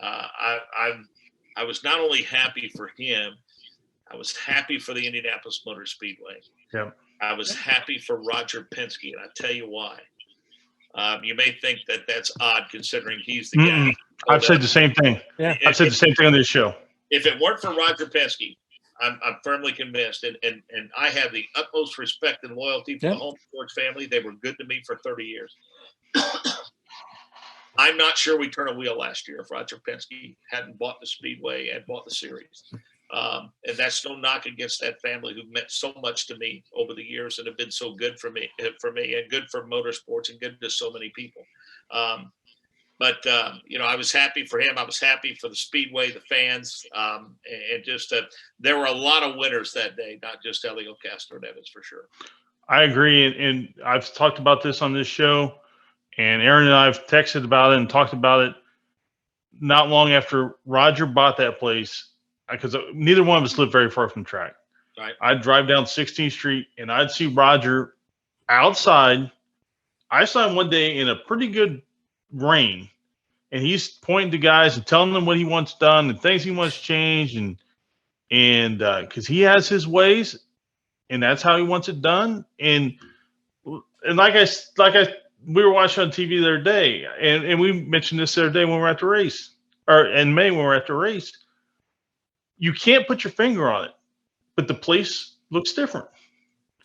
I was not only happy for him, I was happy for the Indianapolis Motor Speedway. Yeah. I was happy for Roger Penske, and I'll tell you why. You may think that that's odd considering he's the guy. I've said the same thing. Yeah. I've said the same thing on this show. If it weren't for Roger Penske, I'm firmly convinced, and I have the utmost respect and loyalty for the Holmes George family. They were good to me for 30 years. I'm not sure we turn a wheel last year if Roger Penske hadn't bought the Speedway and bought the series. And that's no knock against that family who meant so much to me over the years and have been so good for me and good for motorsports and good to so many people. But I was happy for him. I was happy for the Speedway, the fans, and just there were a lot of winners that day, not just Helio Castro Neves for sure. I agree, and I've talked about this on this show, and Aaron and I have texted about it and talked about it not long after Roger bought that place, because neither one of us lived very far from the track. Right. I'd drive down 16th Street, and I'd see Roger outside. I saw him one day in a pretty good rain, and he's pointing to guys and telling them what he wants done and things he wants changed, and because he has his ways, and that's how he wants it done. And like we were watching on TV the other day, and we mentioned this the other day when we were at the race, or in May when we were at the race. You can't put your finger on it, but the place looks different.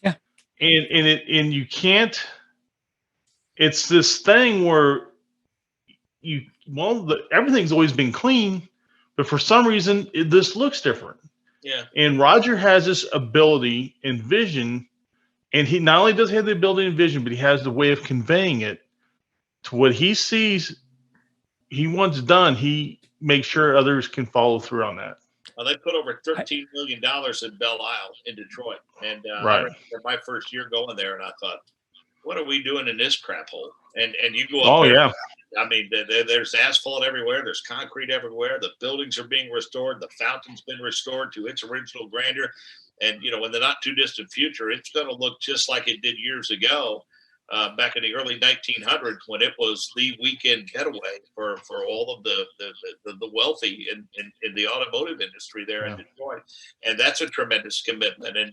Yeah, and you can't. It's this thing where everything's always been clean, but for some reason this looks different. Yeah. And Roger has this ability and vision, and he not only does he have the ability and vision, but he has the way of conveying it to what he sees he wants done. He makes sure others can follow through on that. Well, they put over $13 million in Belle Isle in Detroit. And right. I remember my first year going there, and I thought, what are we doing in this crap hole? And you go up there. Yeah. I mean, there's asphalt everywhere. There's concrete everywhere. The buildings are being restored. The fountain's been restored to its original grandeur. And, in the not too distant future, it's going to look just like it did years ago, back in the early 1900s, when it was the weekend getaway for all of the wealthy in the automotive industry there in Detroit. And that's a tremendous commitment. And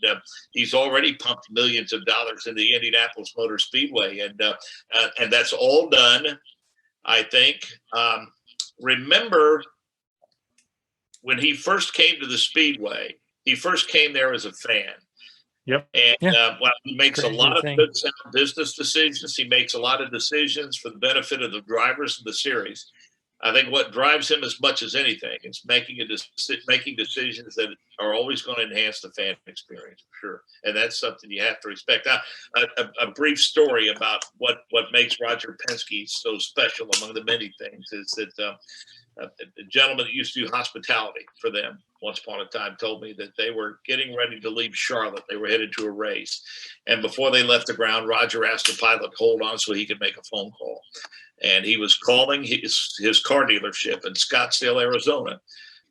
he's already pumped millions of dollars into the Indianapolis Motor Speedway. And that's all done, I think. Remember when he first came to the Speedway, he first came there as a fan. Yep. And he makes a lot of good sound business decisions. He makes a lot of decisions for the benefit of the drivers of the series. I think what drives him as much as anything is making decisions that are always going to enhance the fan experience, for sure. And that's something you have to respect. A brief story about what makes Roger Penske so special among the many things is that a gentleman that used to do hospitality for them once upon a time told me that they were getting ready to leave Charlotte. They were headed to a race. And before they left the ground, Roger asked the pilot to hold on so he could make a phone call. And he was calling his car dealership in Scottsdale, Arizona,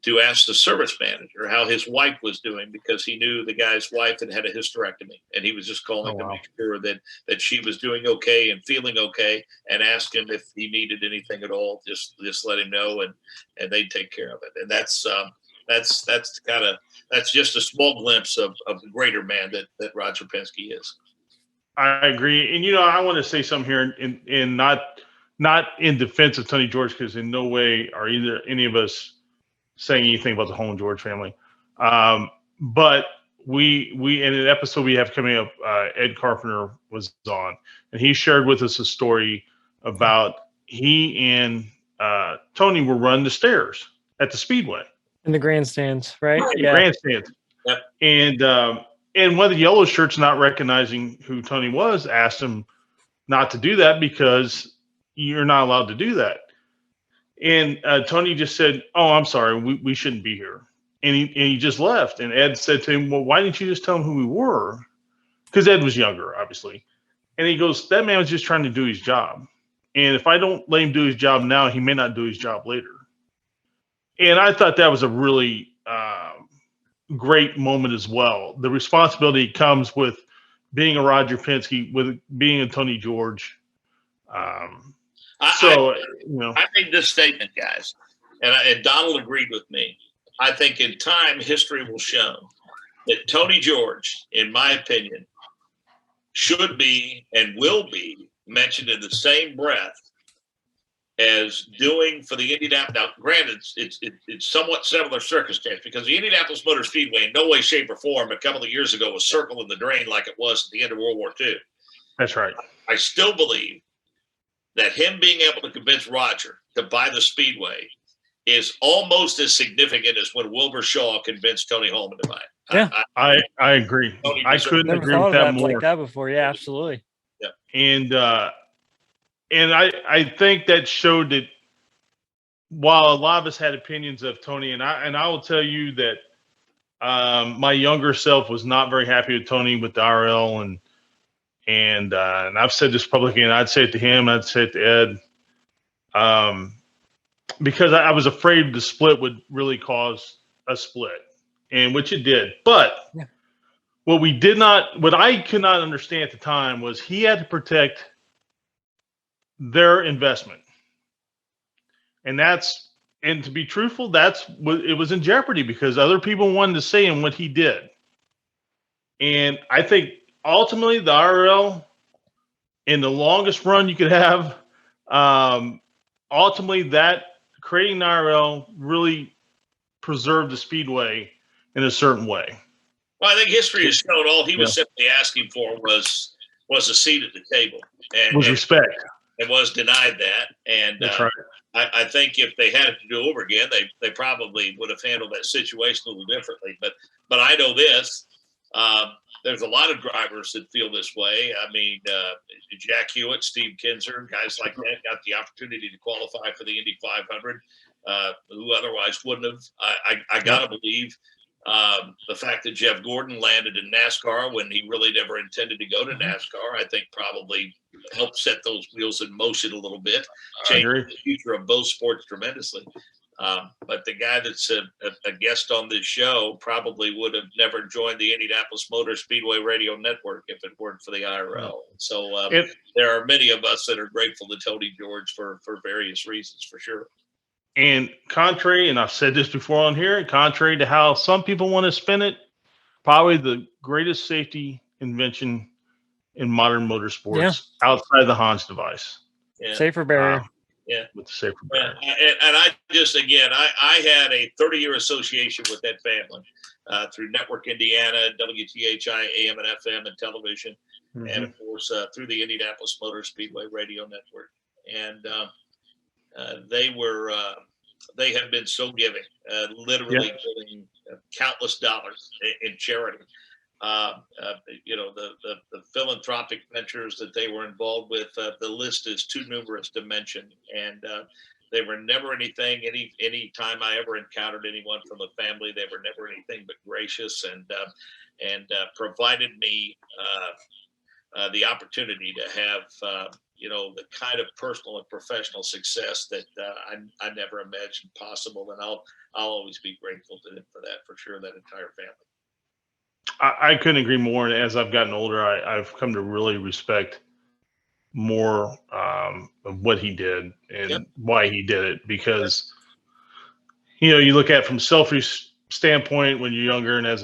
to ask the service manager how his wife was doing, because he knew the guy's wife had a hysterectomy. And he was just calling to make sure that she was doing okay and feeling okay, and ask him if he needed anything at all. Just let him know, and they'd take care of it. And that's just a small glimpse of the greater man that Roger Penske is. I agree. And, I want to say something here, and not in defense of Tony George, because in no way are either any of us saying anything about the Holland George family. But we in an episode we have coming up, Ed Carpenter was on, and he shared with us a story about he and Tony were running the stairs at the Speedway. In the grandstands, right? Yeah. Grandstands. Yep. And one of the yellow shirts, not recognizing who Tony was, asked him not to do that because, you're not allowed to do that. And Tony just said, "Oh, I'm sorry, we shouldn't be here." And he just left. And Ed said to him, "Well, why didn't you just tell him who we were?" Because Ed was younger, obviously. And he goes, "That man was just trying to do his job. And if I don't let him do his job now, he may not do his job later." And I thought that was a really great moment as well. The responsibility comes with being a Roger Penske, with being a Tony George. I made this statement, guys, and Donald agreed with me. I think in time, history will show that Tony George, in my opinion, should be and will be mentioned in the same breath as doing for the Indianapolis. Now, granted, it's somewhat similar circumstance, because the Indianapolis Motor Speedway in no way, shape, or form a couple of years ago was circling the drain like it was at the end of World War II. That's right. I still believe that him being able to convince Roger to buy the Speedway is almost as significant as when Wilbur Shaw convinced Tony Holman to buy it. Yeah, I agree. I couldn't agree with that more. Like that before. Yeah, absolutely. Yeah. And I think that showed that while a lot of us had opinions of Tony, and I will tell you that my younger self was not very happy with Tony with the RL, and I've said this publicly, and I'd say it to him, I'd say it to Ed, because I was afraid the split would really cause a split, and which it did. But what I could not understand at the time was he had to protect their investment. And to be truthful, that's what it was in jeopardy, because other people wanted to say him what he did. And I think ultimately the RL, in the longest run you could have, ultimately that creating the RL really preserved the Speedway in a certain way. Well, I think history has shown all he was simply asking for was a seat at the table. And respect. And was denied that. And that's right. I think if they had it to do over again, they probably would have handled that situation a little differently. But I know this. There's a lot of drivers that feel this way. I mean, Jack Hewitt, Steve Kinzer, guys like that got the opportunity to qualify for the Indy 500, who otherwise wouldn't have. I got to believe the fact that Jeff Gordon landed in NASCAR when he really never intended to go to NASCAR, I think probably helped set those wheels in motion a little bit, change the future of both sports tremendously. But the guy that's a guest on this show probably would have never joined the Indianapolis Motor Speedway Radio Network if it weren't for the IRL. So there are many of us that are grateful to Tony George for various reasons, for sure. And contrary, and I've said this before on here, contrary to how some people want to spin it, probably the greatest safety invention in modern motorsports outside the Hans device. Yeah. Safer barrier. With the safer barrier. And I just, again, I had a 30-year association with that family through Network Indiana, WTHI, AM and FM, and television, and of course through the Indianapolis Motor Speedway Radio Network. And they have been so giving, literally giving countless dollars in charity. The philanthropic ventures that they were involved with, the list is too numerous to mention. And they were never anything, any time I ever encountered anyone from the family, they were never anything but gracious and provided me the opportunity to have, the kind of personal and professional success that I never imagined possible. And I'll always be grateful to them for that, for sure, that entire family. I couldn't agree more. And as I've gotten older, I've come to really respect more of what he did and why he did it. Because, you look at it from a selfish standpoint when you're younger, and as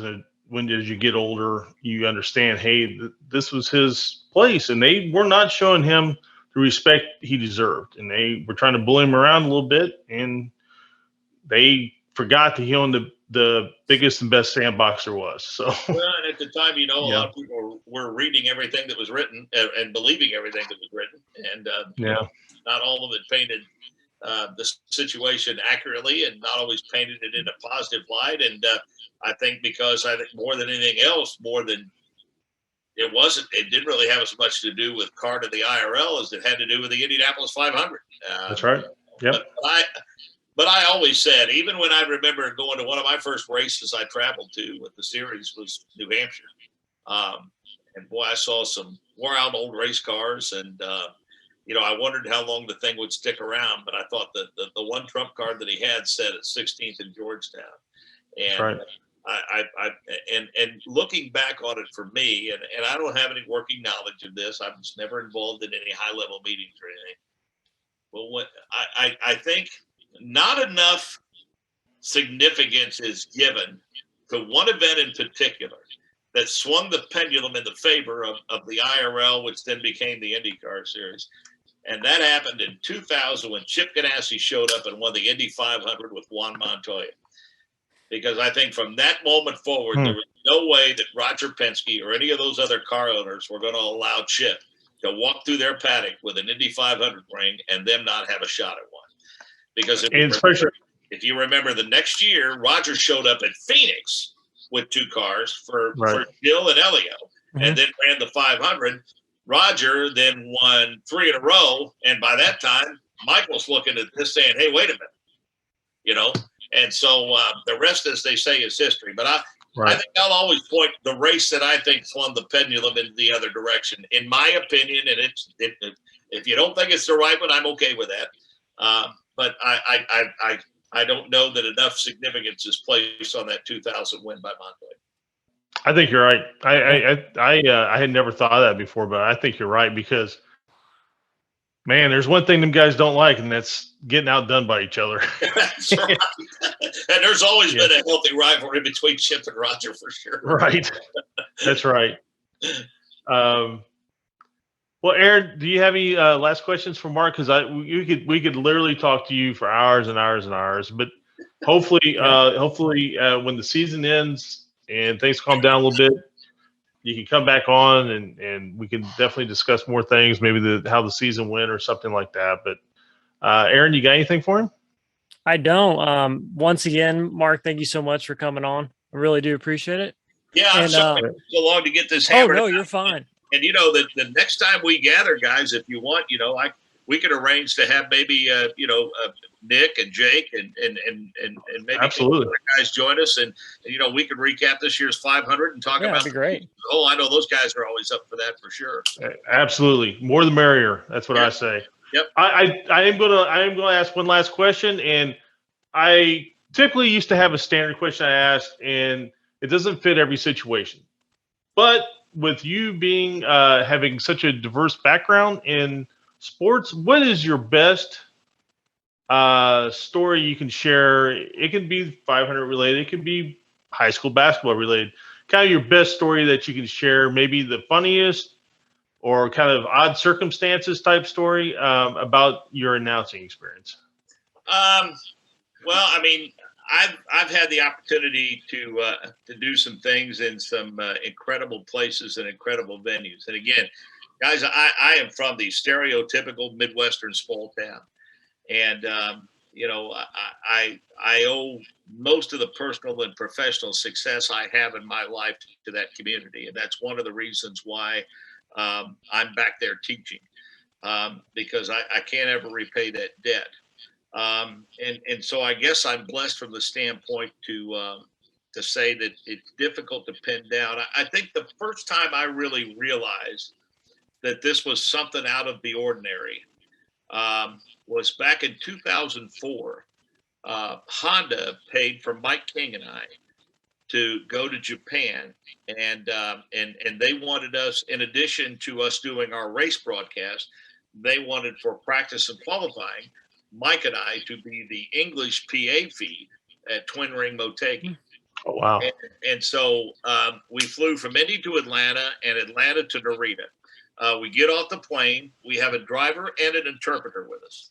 you get older, you understand, hey, this was his place, and they were not showing him the respect he deserved, and they were trying to bully him around a little bit, and they forgot that he owned the biggest and best sandbox there was. So, well, and at the time, a lot of people were reading everything that was written and believing everything that was written, and not all of it painted the situation accurately, and not always painted it in a positive light. And I think more than anything else, more than it wasn't. It didn't really have as much to do with car to the IRL as it had to do with the Indianapolis 500. That's right. Yep. But I always said, even when I remember going to one of my first races I traveled to with the series was New Hampshire. And boy, I saw some wore out old race cars, and I wondered how long the thing would stick around. But I thought that the one trump card that he had said at 16th in Georgetown, and right. And looking back on it for me, and I don't have any working knowledge of this. I was never involved in any high level meetings or anything. Well, what I think not enough significance is given to one event in particular that swung the pendulum in the favor of the IRL, which then became the IndyCar series. And that happened in 2000 when Chip Ganassi showed up and won the Indy 500 with Juan Montoya. Because I think from that moment forward, there was no way that Roger Penske or any of those other car owners were going to allow Chip to walk through their paddock with an Indy 500 ring and them not have a shot at one. Because if you remember the next year, Roger showed up at Phoenix with two cars for Jill and Elio, and then ran the 500. Roger then won 3 in a row, and by that time, Michael's looking at this saying, "Hey, wait a minute," And so the rest, as they say, is history. But I think I'll always point the race that I think swung the pendulum in the other direction, in my opinion. And if you don't think it's the right one, I'm okay with that. But I don't know that enough significance is placed on that 2000 win by Montoya. I think you're right. I had never thought of that before, but I think you're right because, man, there's one thing them guys don't like, and that's getting outdone by each other. That's right. And there's always been a healthy rivalry between Chip and Roger for sure. Right. That's right. Well, Aaron, do you have any last questions for Mark? Because we could literally talk to you for hours and hours and hours. But hopefully, when the season ends and things calm down a little bit, you can come back on and we can definitely discuss more things, maybe how the season went or something like that. But Aaron, you got anything for him? I don't. Once again, Mark, thank you so much for coming on. I really do appreciate it. Yeah, I'm sorry it took so long to get this hammered. Oh, no, you're fine. And the next time we gather, guys, if you want, we could arrange to have maybe Nick and Jake and maybe absolutely other guys join us, and we could recap this year's 500 and talk about. That'd be great. Oh, I know those guys are always up for that for sure. Absolutely, more the merrier. That's what I say. Yep. I am gonna ask one last question, and I typically used to have a standard question I asked, and it doesn't fit every situation, but with you being having such a diverse background in sports, what is your best story you can share? It can be 500 related, it can be high school basketball related. Kind of your best story that you can share, maybe the funniest or kind of odd circumstances type story about your announcing experience. Well, I mean, I've had the opportunity to do some things in some incredible places and incredible venues. And again, guys, I am from the stereotypical Midwestern small town, and I owe most of the personal and professional success I have in my life to that community, and that's one of the reasons why I'm back there teaching, because I can't ever repay that debt. And so I guess I'm blessed from the standpoint to say that it's difficult to pin down. I think the first time I really realized that this was something out of the ordinary was back in 2004. Honda paid for Mike King and I to go to Japan, and they wanted us, in addition to us doing our race broadcast, they wanted for practice and qualifying Mike and I to be the English PA feed at Twin Ring Motegi. Oh, wow. And so we flew from Indy to Atlanta and Atlanta to Narita. We get off the plane. We have a driver and an interpreter with us.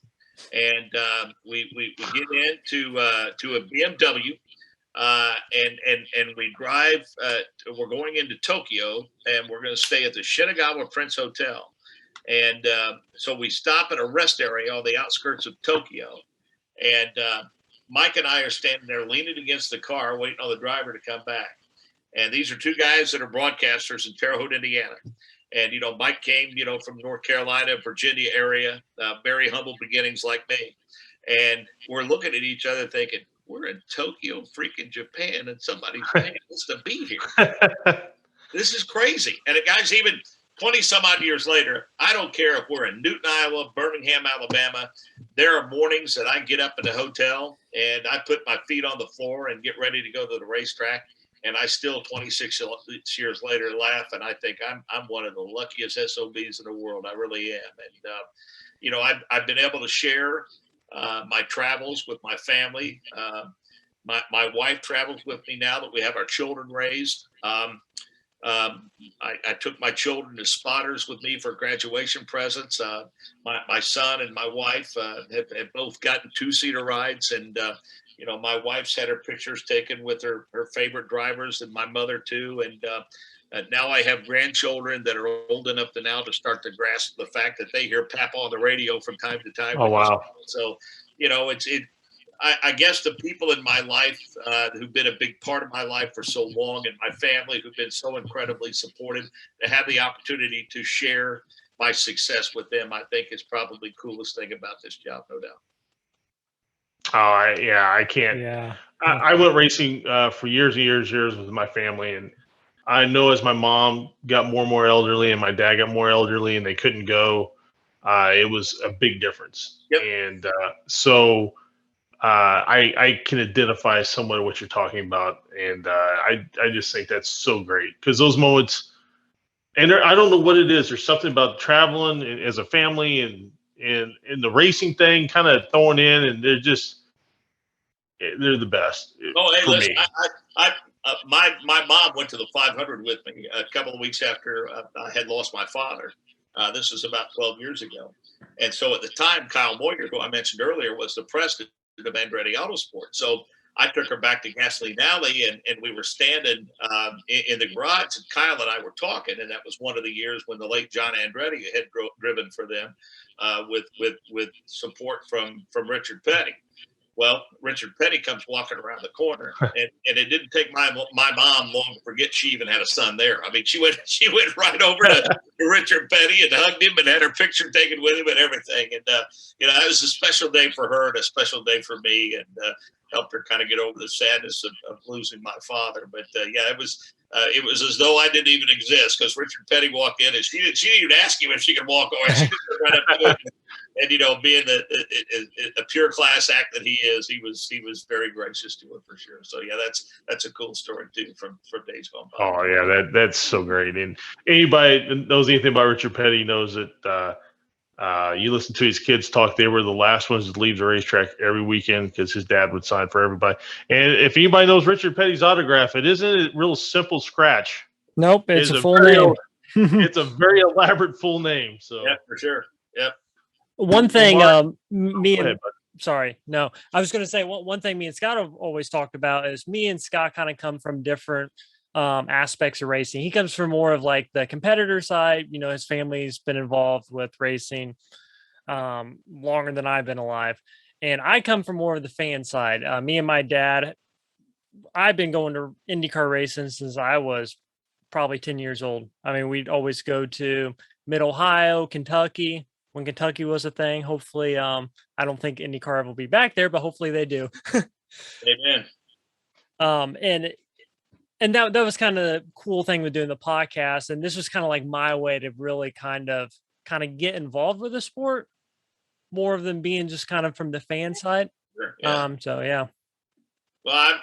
And we get into to a BMW and we drive. We're going into Tokyo, and we're going to stay at the Shinagawa Prince Hotel. And so we stop at a rest area on the outskirts of Tokyo. And Mike and I are standing there leaning against the car, waiting on the driver to come back. And these are two guys that are broadcasters in Terre Haute, Indiana. And, Mike came, from North Carolina, Virginia area, very humble beginnings like me. And we're looking at each other thinking, we're in Tokyo, freaking Japan, and somebody's paying us to be here. This is crazy. And the guys, even 20 some odd years later, I don't care if we're in Newton, Iowa, Birmingham, Alabama. There are mornings that I get up in the hotel and I put my feet on the floor and get ready to go to the racetrack. And I still, 26 years later, laugh, and I think I'm one of the luckiest SOBs in the world. I really am. And, I've been able to share my travels with my family. My wife travels with me now that we have our children raised. I took my children to spotters with me for graduation presents. My son and my wife have both gotten two-seater rides, and my wife's had her pictures taken with her favorite drivers, and my mother too. And now I have grandchildren that are old enough to start to grasp the fact that they hear Papa on the radio from time to time. Oh, wow. So, I guess the people in my life who've been a big part of my life for so long, and my family who've been so incredibly supportive, to have the opportunity to share my success with them, I think is probably the coolest thing about this job, no doubt. Oh, I can't. Yeah. I went racing for years and years with my family, and I know as my mom got more and more elderly and my dad got more elderly and they couldn't go, it was a big difference. Yep. And so I can identify somewhat what you're talking about, and I just think that's so great, because those moments, and I don't know what it is. There's something about traveling as a family and the racing thing kind of thrown in, and they're the best. Oh, hey, for listen, me. My mom went to the 500 with me a couple of weeks after I had lost my father. This was about 12 years ago. And so at the time, Kyle Moyer, who I mentioned earlier, was the president of Andretti Autosport. So I took her back to Gasoline Alley, and we were standing in the garage, and Kyle and I were talking, and that was one of the years when the late John Andretti had driven for them with support from Richard Petty. Well, Richard Petty comes walking around the corner, and it didn't take my mom long to forget she even had a son there. I mean, she went right over to Richard Petty and hugged him and had her picture taken with him and everything. And it was a special day for her and a special day for me, and helped her kind of get over the sadness of losing my father. But it was as though I didn't even exist, because Richard Petty walked in and she didn't even ask him if she could walk away. She just right up to him. And being a pure class act that he is, he was very gracious to her for sure. So that's a cool story too from days gone by. Oh yeah, that's so great. And anybody that knows anything about Richard Petty knows that you listen to his kids talk. They were the last ones to leave the racetrack every weekend, because his dad would sign for everybody. And if anybody knows Richard Petty's autograph, it isn't a real simple scratch. Nope, it's a full name. It's a very elaborate full name. So yeah, for sure. Yep. One thing, sorry, no, I was going to say one thing me and Scott have always talked about is me and Scott kind of come from different aspects of racing. He comes from more of like the competitor side. His family's been involved with racing longer than I've been alive. And I come from more of the fan side. Me and my dad, I've been going to IndyCar racing since I was probably 10 years old. I mean, we'd always go to Mid-Ohio, Kentucky, when Kentucky was a thing. Hopefully, I don't think IndyCar will be back there, but hopefully they do. Amen. And that was kind of the cool thing with doing the podcast. And this was kind of like my way to really kind of get involved with the sport more than being just kind of from the fan side. Sure, yeah. So yeah. Well,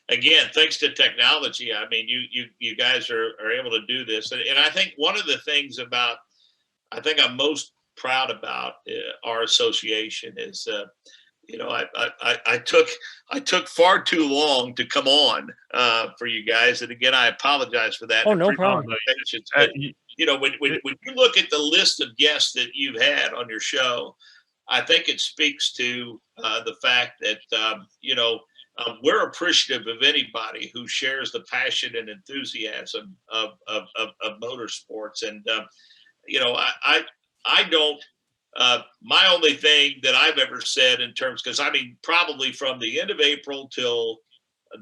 again, thanks to technology, I mean, you guys are able to do this. And I think one of the things I think I'm most proud about our association is, I took far too long to come on for you guys, and again, I apologize for that. Oh, no problem. But, when you look at the list of guests that you've had on your show, I think it speaks to the fact that we're appreciative of anybody who shares the passion and enthusiasm of motorsports, and I don't. My only thing that I've ever said in terms, because I mean, probably from the end of April till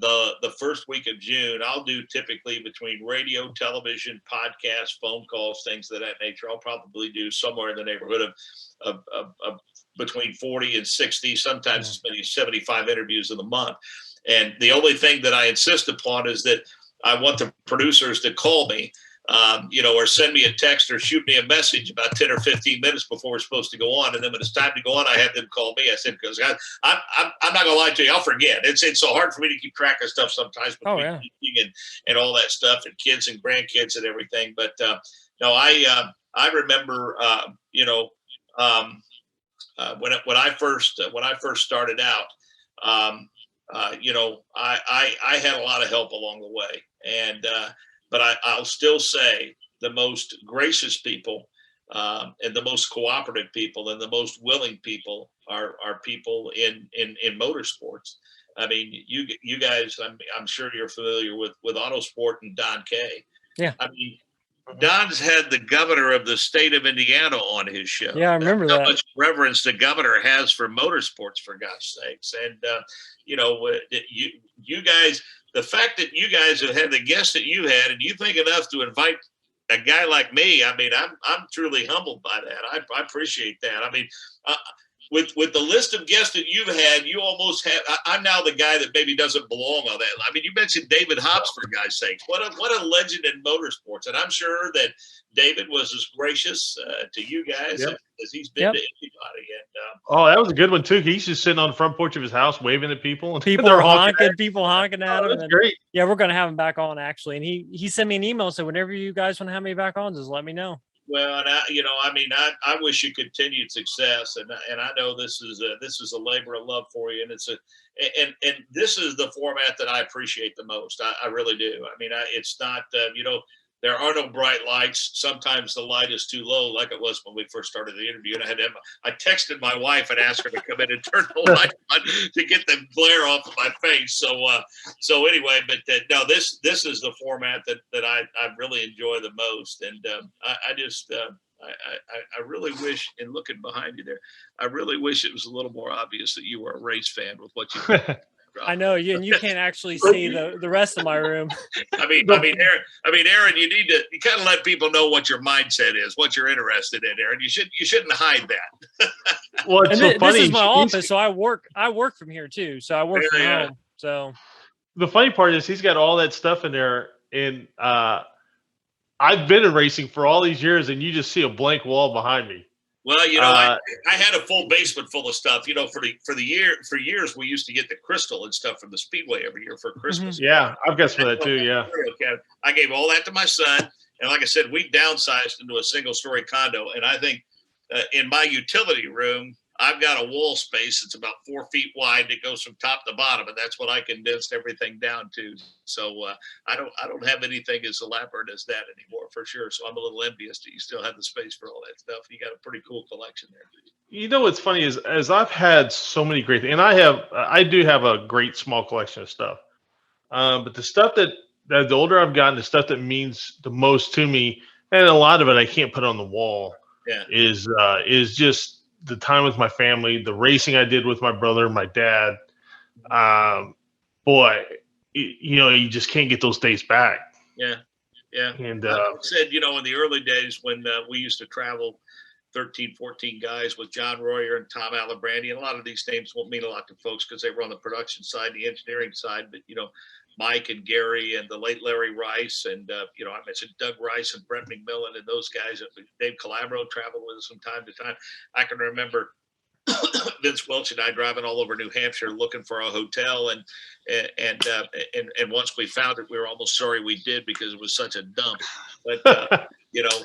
the first week of June, I'll do typically between radio, television, podcasts, phone calls, things of that nature. I'll probably do somewhere in the neighborhood of between 40 and 60, sometimes as many as 75 interviews in the month. And the only thing that I insist upon is that I want the producers to call me, or send me a text or shoot me a message about 10 or 15 minutes before we're supposed to go on. And then when it's time to go on, I have them call me. I said, because I'm not going to lie to you, I'll forget. It's so hard for me to keep track of stuff sometimes between teaching and all that stuff and kids and grandkids and everything. But no, I remember, when I first started out, I had a lot of help along the way, and but I'll still say the most gracious people and the most cooperative people and the most willing people are people in motorsports. I mean, you guys, I'm sure you're familiar with Autosport and Don Kay. Yeah. I mean, Don's had the governor of the state of Indiana on his show. Yeah, I remember that. How much reverence the governor has for motorsports, for God's sakes. And, you guys, the fact that you guys have had the guests that you had, and you think enough to invite a guy like me, I mean, I'm truly humbled by that. I appreciate that. I mean, with the list of guests that you've had, you almost have. I'm now the guy that maybe doesn't belong on that. I mean, you mentioned David Hobbs, for God's sake. What a legend in motorsports, and I'm sure that David was as gracious to you guys as he's been to anybody. And that was a good one too. He's just sitting on the front porch of his house waving at people, and people are honking. People honking at him. That's great. Yeah, we're gonna have him back on actually, and he sent me an email and said, whenever you guys want to have me back on, just let me know. Well, and I wish you continued success, and I know this is a labor of love for you, and and this is the format that I appreciate the most. I really do. I mean, it's not there are no bright lights. Sometimes the light is too low, like it was when we first started the interview, and I texted my wife and asked her to come in and turn the light on to get the glare off of my face. So anyway, but no, this is the format that I really enjoy the most, and I really wish, in looking behind you there, I really wish it was a little more obvious that you were a race fan with what you did. I know you, and you can't actually see the rest of my room. I mean, Aaron, you need to kind of let people know what your mindset is, what you're interested in, Aaron. You shouldn't hide that. Well, it's so funny. This is my office, so I work from here too. So I work from home. So the funny part is he's got all that stuff in there, and I've been in racing for all these years, and you just see a blank wall behind me. Well, I had a full basement full of stuff. For years we used to get the crystal and stuff from the Speedway every year for Christmas. Mm-hmm. Yeah, I've got some of that too. Yeah, I gave all that to my son, and like I said, we downsized into a single-story condo. And I think in my utility room, I've got a wall space that's about 4 feet wide that goes from top to bottom, and that's what I condensed everything down to. So I don't have anything as elaborate as that anymore, for sure. So I'm a little envious that you still have the space for all that stuff. You got a pretty cool collection there. You know what's funny is, as I've had so many great things, and I do have a great small collection of stuff, but the stuff that the older I've gotten, the stuff that means the most to me, and a lot of it I can't put on the wall, is just the time with my family, the racing I did with my brother, my dad. Boy, you just can't get those days back. Yeah. And I said, in the early days when we used to travel 13, 14 guys with John Royer and Tom Alibrandi, and a lot of these names won't mean a lot to folks because they were on the production side, the engineering side, but Mike and Gary and the late Larry Rice, and I mentioned Doug Rice and Brent McMillan and those guys. Dave Calabro traveled with us from time to time. I can remember Vince Welch and I driving all over New Hampshire looking for a hotel, and once we found it, we were almost sorry we did because it was such a dump. But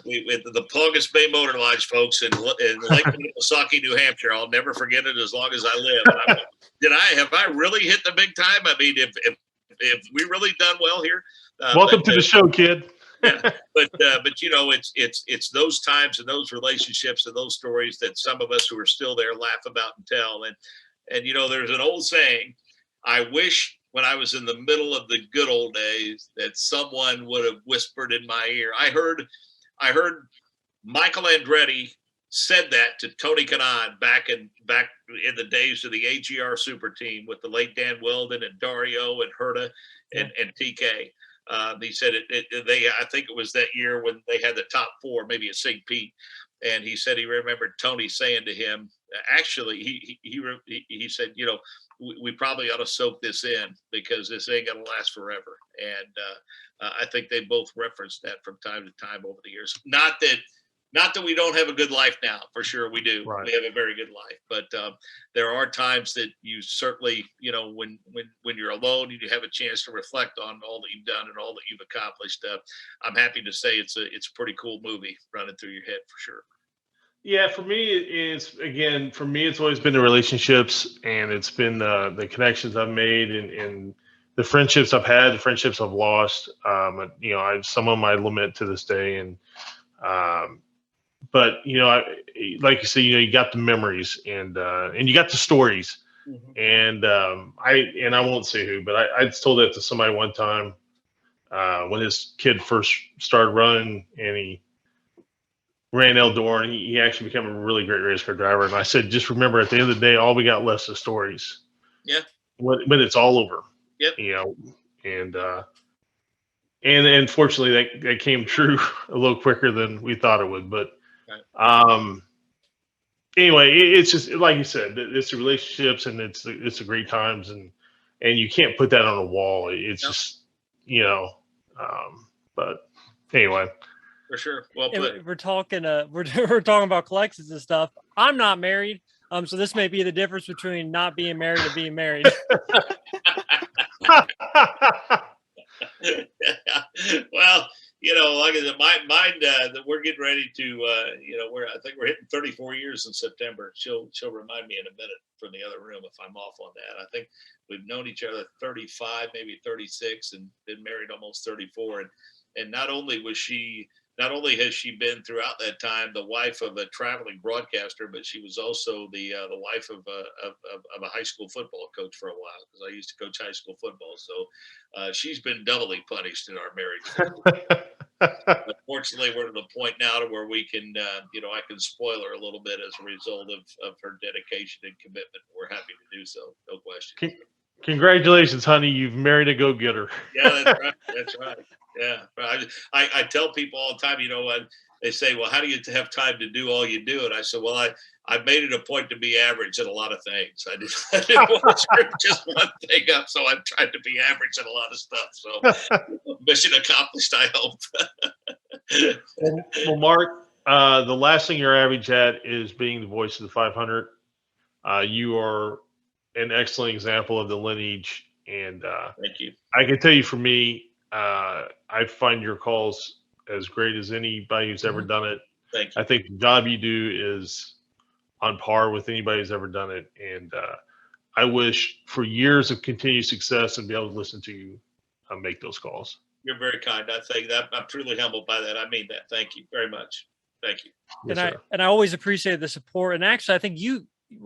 we the Paugus Bay Motor Lodge, folks, in Lake Winnipesaukee, New Hampshire. I'll never forget it as long as I live. Have I really hit the big time? I mean, if we really done well here. Welcome to the show, kid. Yeah, but it's those times and those relationships and those stories that some of us who are still there laugh about and tell. And there's an old saying, I wish when I was in the middle of the good old days that someone would have whispered in my ear. I heard Michael Andretti said that to Tony Kanaan back in the days of the AGR Super Team with the late Dan Weldon and Dario and Herta and TK. He said I think it was that year when they had the top 4, maybe at St. Pete. And he said he remembered Tony saying to him, actually, he said, you know, we probably ought to soak this in because this ain't going to last forever. And I think they both referenced that from time to time over the years. Not that we don't have a good life now, for sure we do. Right. We have a very good life, but there are times that you certainly, you know, when you're alone and you have a chance to reflect on all that you've done and all that you've accomplished. I'm happy to say it's a pretty cool movie running through your head for sure. Yeah, for me, it's always been the relationships, and it's been the connections I've made and the friendships I've had, the friendships I've lost. You know, some of them I lament to this day, and but you know, like you say, you know, you got the memories and you got the stories, and I won't say who, but I told that to somebody one time when his kid first started running, and he ran Eldor, and he actually became a really great race car driver. And I said, just remember, at the end of the day, all we got left is stories. Yeah. When it's all over. Yep. You know, and fortunately that came true a little quicker than we thought it would. But anyway, it's just like you said, it's the relationships, and it's the great times, and you can't put that on a wall. It's just, you know, but anyway. For sure. Well put. We're talking we're talking about collections and stuff. I'm not married. So this may be the difference between not being married and being married. Well, you know, like I said, mine we're getting ready to you know, I think we're hitting 34 years in September. She'll remind me in a minute from the other room if I'm off on that. I think we've known each other 35, maybe 36, and been married almost 34. And not only has she been throughout that time the wife of a traveling broadcaster, but she was also the wife of a high school football coach for a while, because I used to coach high school football. So she's been doubly punished in our marriage. Unfortunately, we're to the point now to where we can, you know, I can spoil her a little bit as a result of her dedication and commitment. We're happy to do so, no question. Congratulations, honey! You've married a go-getter. Yeah, that's right. That's right. Yeah, I tell people all the time, you know, they say, well, how do you have time to do all you do? And I said, well, I made it a point to be average at a lot of things. I didn't want to screw just one thing up, so I've tried to be average at a lot of stuff. So mission accomplished, I hope. Well, Mark, the last thing you're average at is being the voice of the 500. You are an excellent example of the lineage, and thank you. I can tell you, for me, I find your calls as great as anybody who's ever done it. Thank you. I think the job you do is on par with anybody who's ever done it, and I wish for years of continued success and be able to listen to you make those calls. You're very kind. I think that I'm truly humbled by that. I mean that. Thank you very much. Thank you. Yes, and I always appreciate the support. And actually, I think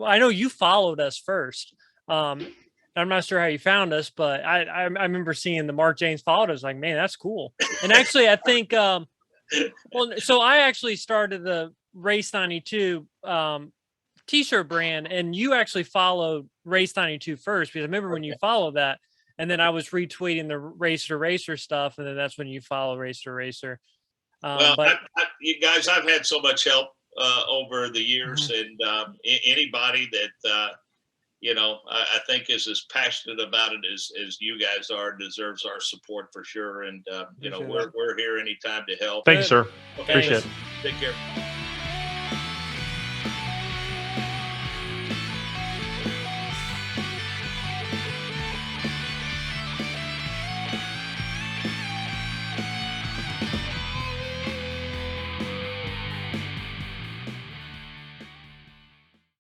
I know you followed us first. I'm not sure how you found us, but I remember seeing the Mark Jaynes followed us. Like, man, that's cool. And actually, I think, so I actually started the Race 92 t-shirt brand, and you actually followed Race 92 first, because I remember when you followed that, and then I was retweeting the Racer to Racer stuff, and then that's when you follow Racer to Racer. But you guys, I've had so much help over the years, and anybody that you know, I think is as passionate about it as you guys are deserves our support for sure. And you know, we're here anytime to help. Thank you, sir. Okay. Appreciate it. Take care.